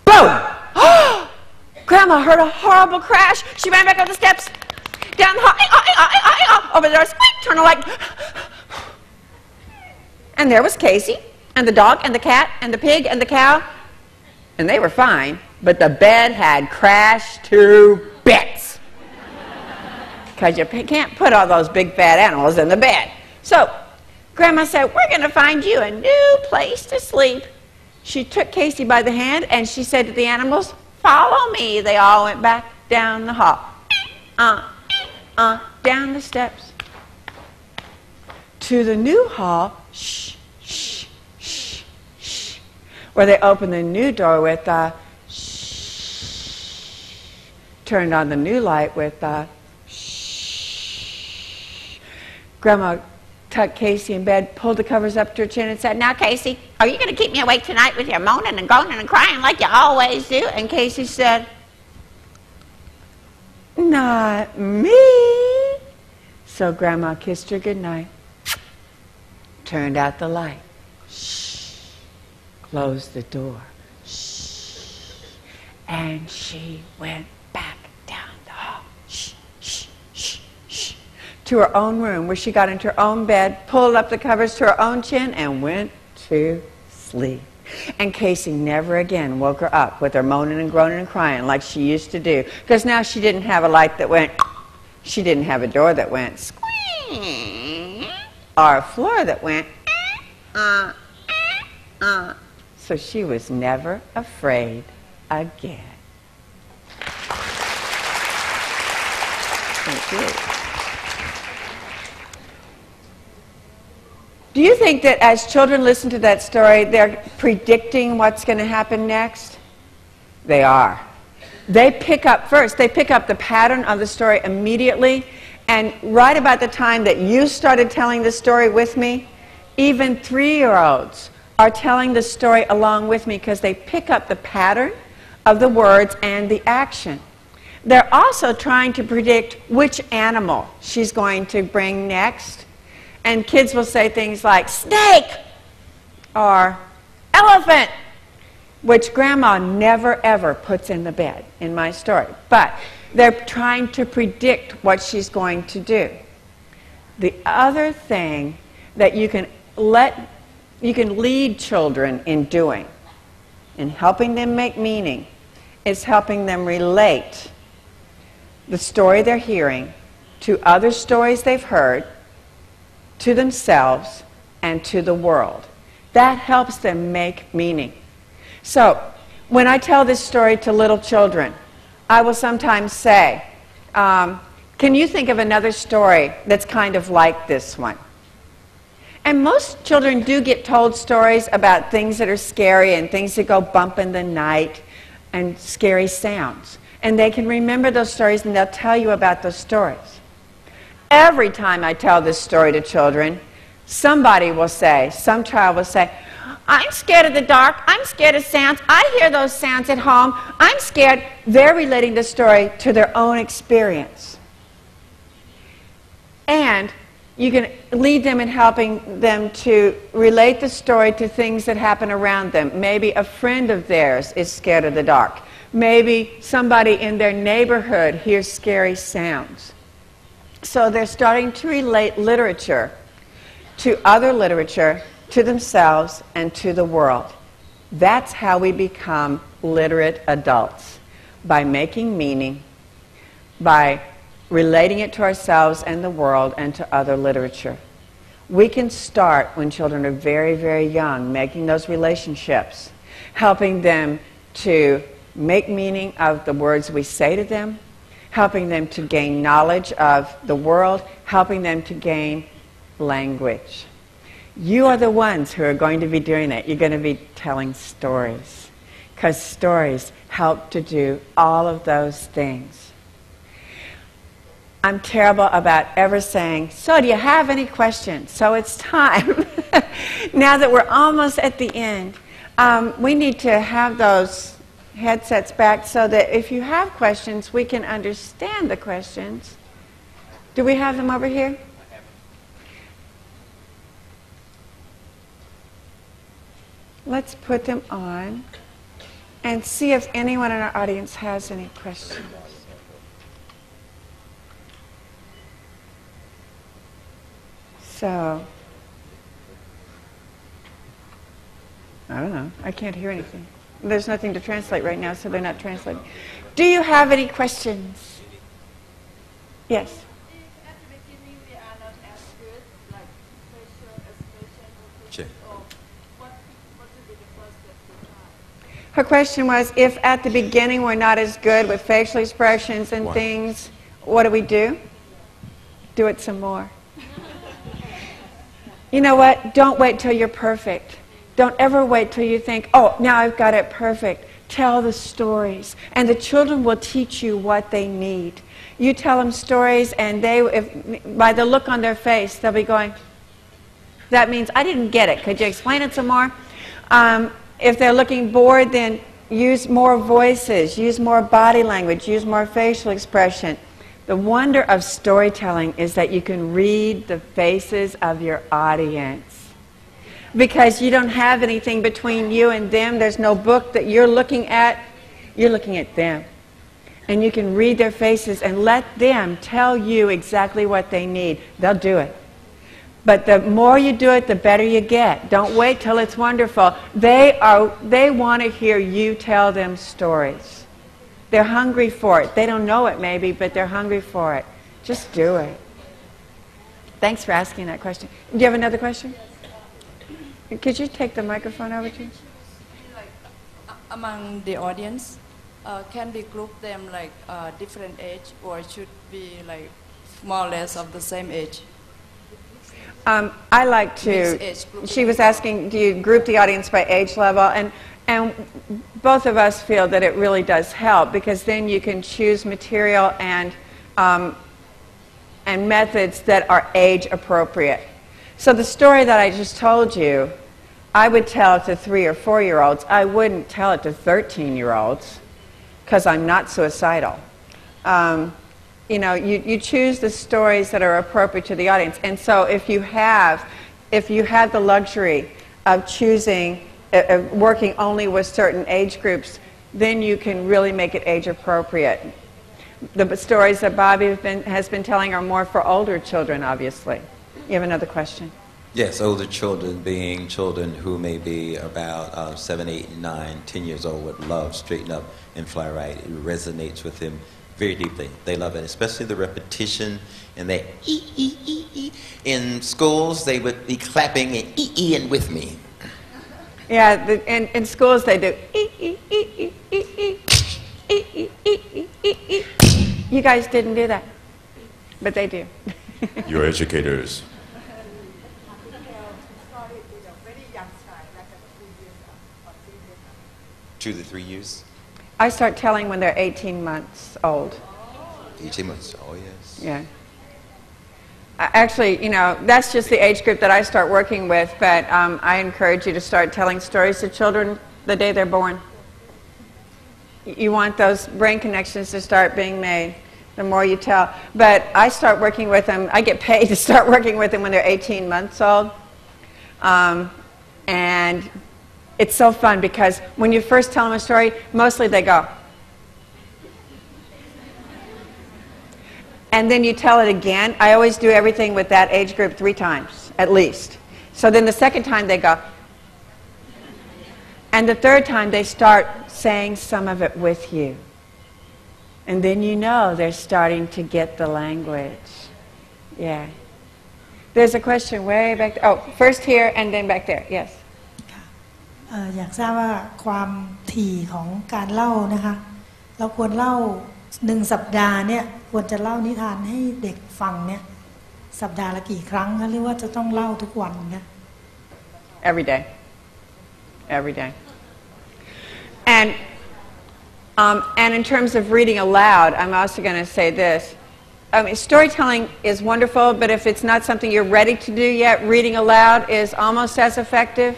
Boom! Grandma heard a horrible crash. She ran back up the steps, down the hall, over there, squeak, turn the light. And there was Casey, and the dog, and the cat, and the pig, and the cow. And they were fine, but the bed had crashed to bits. Because you can't put all those big fat animals in the bed. So Grandma said, we're going to find you a new place to sleep. She took Casey by the hand, and she said to the animals, follow me. They all went back down the hall, down the steps, to the new hall, shh, shh, shh, shh, where they opened the new door with a shh, turned on the new light with a shh, Grandma tucked Casey in bed, pulled the covers up to her chin and said, "Now, Casey, are you going to keep me awake tonight with your moaning and groaning and crying like you always do?" And Casey said, "Not me." So Grandma kissed her goodnight, turned out the light, shh, closed the door, shh, and she went back down the hall, shh, shh, shh, shh, to her own room, where she got into her own bed, pulled up the covers to her own chin, and went to sleep. And Casey never again woke her up with her moaning and groaning and crying like she used to do, because now she didn't have a light that went, she didn't have a door that went squeak, or a floor that went so she was never afraid again. Thank you. Do you think that as children listen to that story, they're predicting what's going to happen next? They are. They pick up first. They pick up the pattern of the story immediately. And right about the time that you started telling the story with me, even 3-year-olds are telling the story along with me because they pick up the pattern of the words and the action. They're also trying to predict which animal she's going to bring next. And kids will say things like snake or elephant, which Grandma never ever puts in the bed in my story. But they're trying to predict what she's going to do. The other thing that you can lead children in doing, in helping them make meaning, is helping them relate the story they're hearing to other stories they've heard, to themselves, and to the world. That helps them make meaning. So, when I tell this story to little children, I will sometimes say, can you think of another story that's kind of like this one? And most children do get told stories about things that are scary and things that go bump in the night and scary sounds. And they can remember those stories and they'll tell you about those stories. Every time I tell this story to children, somebody will say, some child will say, "I'm scared of the dark, I'm scared of sounds, I hear those sounds at home, I'm scared." They're relating the story to their own experience. And you can lead them in helping them to relate the story to things that happen around them. Maybe a friend of theirs is scared of the dark. Maybe somebody in their neighborhood hears scary sounds. So they're starting to relate literature to other literature, to themselves, and to the world. That's how we become literate adults, by making meaning, by relating it to ourselves and the world and to other literature. We can start when children are very, very young, making those relationships, helping them to make meaning of the words we say to them, helping them to gain knowledge of the world, helping them to gain language. You are the ones who are going to be doing that. You're going to be telling stories, because stories help to do all of those things. I'm terrible about ever saying, "So do you have any questions?" So it's time. Now that we're almost at the end, we need to have those headsets back so that if you have questions, we can understand the questions. Do we have them over here? Let's put them on and see if anyone in our audience has any questions. So, I don't know. I can't hear anything. There's nothing to translate right now, so they're not translating. Do you have any questions? Yes? If at the beginning we are not as good, like facial expression or what would be the first step to try? Her question was, if at the beginning we're not as good with facial expressions and things, what do? Do it some more. You know what? Don't wait till you're perfect. Don't ever wait till you think, "Oh, now I've got it perfect." tell the stories, and the children will teach you what they need. You tell them stories, and by the look on their face, they'll be going, that means I didn't get it. Could you explain it some more? If they're looking bored, then use more voices, use more body language, use more facial expression. The wonder of storytelling is that you can read the faces of your audience. Because you don't have anything between you and them. There's no book that you're looking at. You're looking at them. And you can read their faces and let them tell you exactly what they need. They'll do it. But the more you do it, the better you get. Don't wait till it's wonderful. They want to hear you tell them stories. They're hungry for it. They don't know it maybe, but they're hungry for it. Just do it. Thanks for asking that question. Do you have another question? Could you take the microphone over to you? Like, among the audience, can we group them like different age, or should be like more or less of the same age? I like to, she was asking, do you group the audience by age level? And both of us feel that it really does help, because then you can choose material and methods that are age appropriate. So the story that I just told you, I would tell it to 3 or 4-year-olds. I wouldn't tell it to 13-year-olds, because I'm not suicidal. You know, you choose the stories that are appropriate to the audience. And so if you have the luxury of choosing, working only with certain age groups, then you can really make it age appropriate. The stories that Bobby has been telling are more for older children, obviously. You have another question? Yes, older children being children who may be about 7, 8, 9, 10 years old would love Straighten Up and Fly Right. It resonates with them very deeply. They love it, especially the repetition and they ee. In schools, they would be clapping and and with me. Yeah, in schools they do You guys didn't do that, but they do. You're educators. Two to 3 years? I start telling when they're 18 months old. 18 months, oh yes. Yeah. Actually, you know, that's just the age group that I start working with, but I encourage you to start telling stories to children the day they're born. You want those brain connections to start being made the more you tell. But I start working with them, I get paid to start working with them when they're 18 months old. And it's so fun because when you first tell them a story, mostly they go. And then you tell it again. I always do everything with that age group 3 times, at least. So then the second time they go. And the third time they start saying some of it with you. And then you know they're starting to get the language. Yeah. There's a question way back there. Oh, first here and then back there. Yes. อยากทราบว่าความถี่ของการเล่านะคะเราควรเล่า1 สัปดาห์เนี่ยควรจะเล่านิทานให้เด็กฟังเนี่ยสัปดาห์ละกี่ครั้งคะหรือว่าจะต้องเล่าทุกวันนะ Every day. Every day. And in terms of reading aloud, I'm also going to say this. I mean, storytelling is wonderful, but if it's not something you're ready to do yet, reading aloud is almost as effective.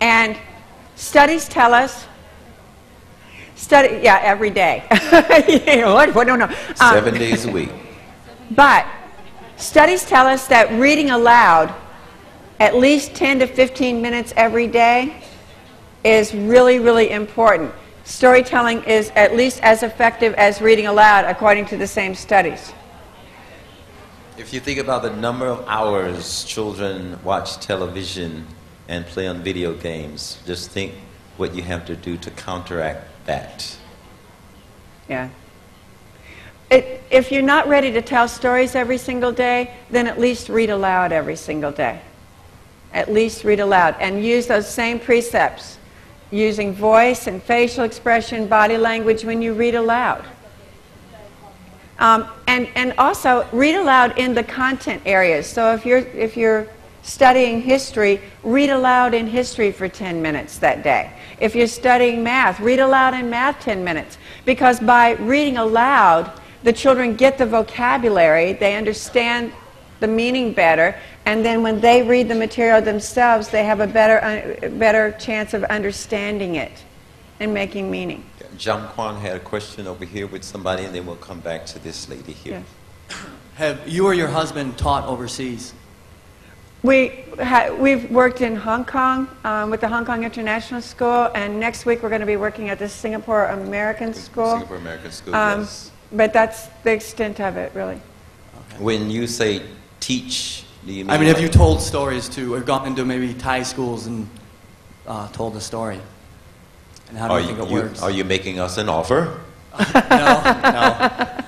And studies tell us, every day. No. 7 days a week. But studies tell us that reading aloud at least 10 to 15 minutes every day is really, really important. Storytelling is at least as effective as reading aloud, according to the same studies. If you think about the number of hours children watch television and play on video games, just think what you have to do to counteract that. Yeah. If you're not ready to tell stories every single day, then at least read aloud every single day. At least read aloud and use those same precepts, using voice and facial expression, body language when you read aloud. And also read aloud in the content areas. So if you're studying history, read aloud in history for 10 minutes that day. If you're studying math, read aloud in math 10 minutes. Because by reading aloud, the children get the vocabulary, they understand the meaning better, and then when they read the material themselves, they have a better chance of understanding it and making meaning. John Kwan had a question over here with somebody, and then we'll come back to this lady here. Yes. Have you or your husband taught overseas? We've worked in Hong Kong with the Hong Kong International School, and next week we're going to be working at the Singapore American School. Singapore American School, yes. But that's the extent of it, really. Okay. When you say teach, do you mean... I mean, have you told stories to, or gone into maybe Thai schools and told a story? And how do you think it works? Are you making us an offer? No.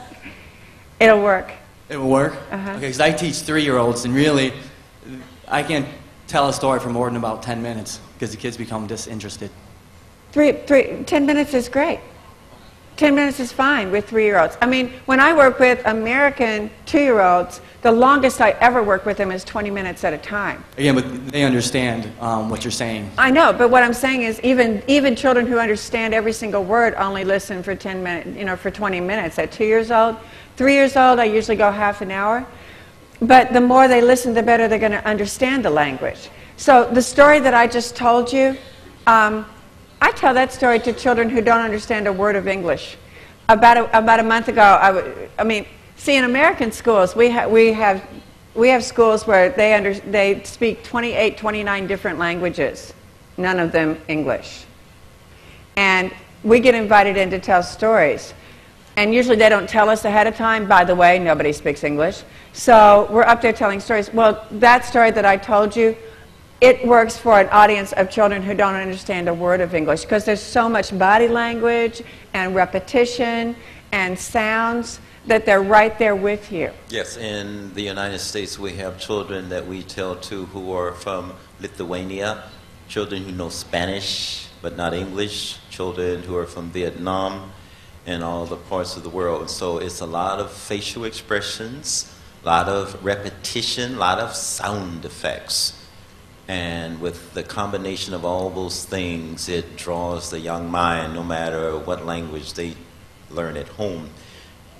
It'll work. It will work? Uh-huh. Okay, because I teach 3-year-olds, and really, I can't tell a story for more than about 10 minutes, because the kids become disinterested. 10 minutes is great. 10 minutes is fine with 3-year-olds. I mean, when I work with American 2-year-olds, the longest I ever work with them is 20 minutes at a time. Again, but they understand what you're saying. I know, but what I'm saying is even children who understand every single word only listen for 10 minutes, for 20 minutes. At 2 years old, 3 years old, I usually go half an hour. But the more they listen, the better they're going to understand the language. So the story that I just told you, I tell that story to children who don't understand a word of English. About a month ago, in American schools, we have schools where they speak 28, 29 different languages, none of them English. And we get invited in to tell stories. And usually they don't tell us ahead of time, by the way, nobody speaks English. So we're up there telling stories. Well, that story that I told you, it works for an audience of children who don't understand a word of English, because there's so much body language and repetition and sounds that they're right there with you. Yes, in the United States we have children that we tell to who are from Lithuania, children who know Spanish but not English, children who are from Vietnam and all the parts of the world. And so it's a lot of facial expressions, a lot of repetition, a lot of sound effects. And with the combination of all those things, it draws the young mind, no matter what language they learn at home.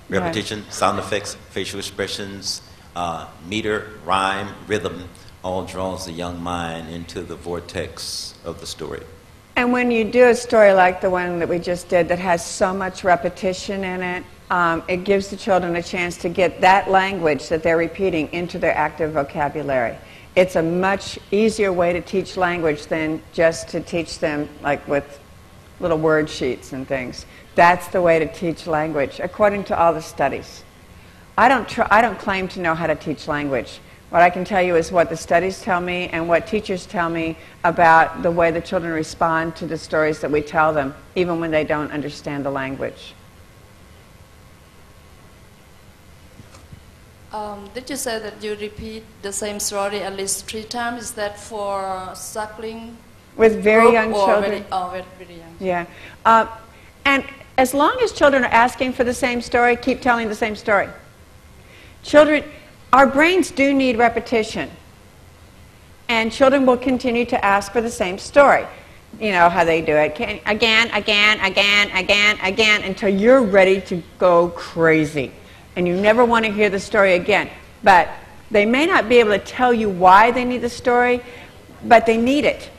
Repetition, right. Sound effects, facial expressions, meter, rhyme, rhythm, all draws the young mind into the vortex of the story. And when you do a story like the one that we just did that has so much repetition in it, it gives the children a chance to get that language that they're repeating into their active vocabulary. It's a much easier way to teach language than just to teach them like with little word sheets and things. That's the way to teach language, according to all the studies. I don't claim to know how to teach language. What I can tell you is what the studies tell me and what teachers tell me about the way the children respond to the stories that we tell them, even when they don't understand the language. Did you say that you repeat the same story at least 3 times? Is that for suckling? With very young children. Very young. Yeah. And as long as children are asking for the same story, keep telling the same story. Children, our brains do need repetition. And children will continue to ask for the same story. You know how they do it. Again, until you're ready to go crazy. And you never want to hear the story again. But they may not be able to tell you why they need the story, but they need it.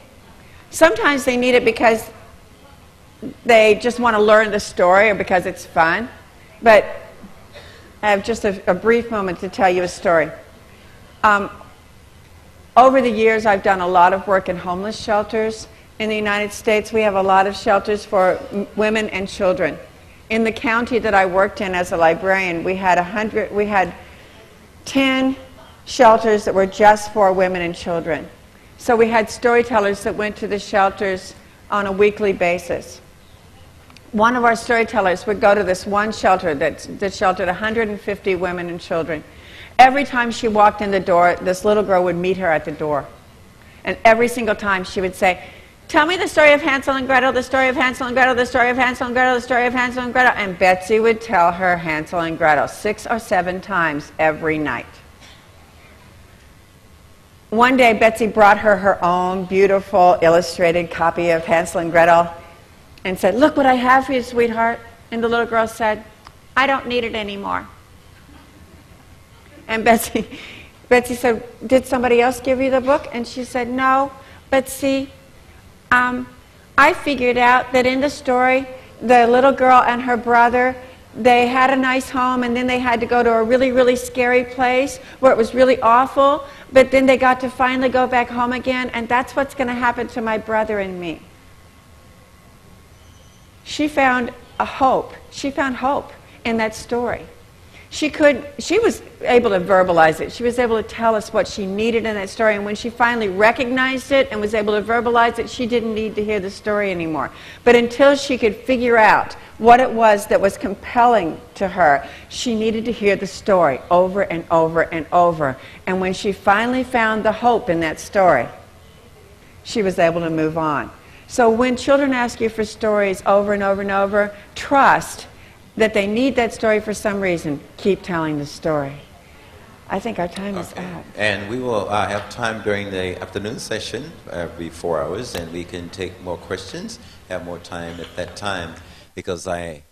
Sometimes they need it because they just want to learn the story or because it's fun. But I have just a brief moment to tell you a story. Over the years, I've done a lot of work in homeless shelters. In the United States, we have a lot of shelters for women and children. In the county that I worked in as a librarian, we had 10 shelters that were just for women and children. So we had storytellers that went to the shelters on a weekly basis. One of our storytellers would go to this one shelter that sheltered 150 women and children. Every time she walked in the door, this little girl would meet her at the door. And every single time she would say, "Tell me the story of Hansel and Gretel, the story of Hansel and Gretel, the story of Hansel and Gretel, the story of Hansel and Gretel." And Betsy would tell her Hansel and Gretel 6 or 7 times every night. one day Betsy brought her own beautiful illustrated copy of Hansel and Gretel and said, "Look what I have for you, sweetheart." And the little girl said, "I don't need it anymore." And Betsy said, "Did somebody else give you the book?" And she said, "No, but see, I figured out that in the story, the little girl and her brother, they had a nice home, and then they had to go to a really, really scary place where it was really awful, but then they got to finally go back home again, and that's what's going to happen to my brother and me." She found a hope. She found hope in that story. She was able to verbalize it. She was able to tell us what she needed in that story, and when she finally recognized it and was able to verbalize it, she didn't need to hear the story anymore. But until she could figure out what it was that was compelling to her, she needed to hear the story over and over and over. And when she finally found the hope in that story, she was able to move on. So when children ask you for stories over and over and over, trust that they need that story for some reason. Keep telling the story. I think our time is up. And we will have time during the afternoon session, every 4 hours, and we can take more questions, have more time at that time, because I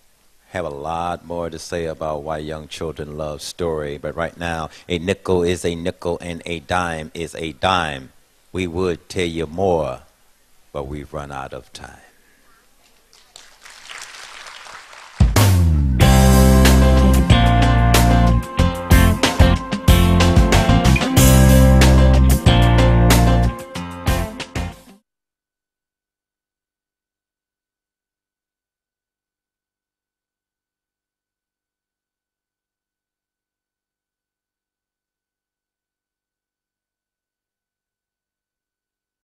have a lot more to say about why young children love story. But right now, a nickel is a nickel and a dime is a dime. We would tell you more, but we've run out of time.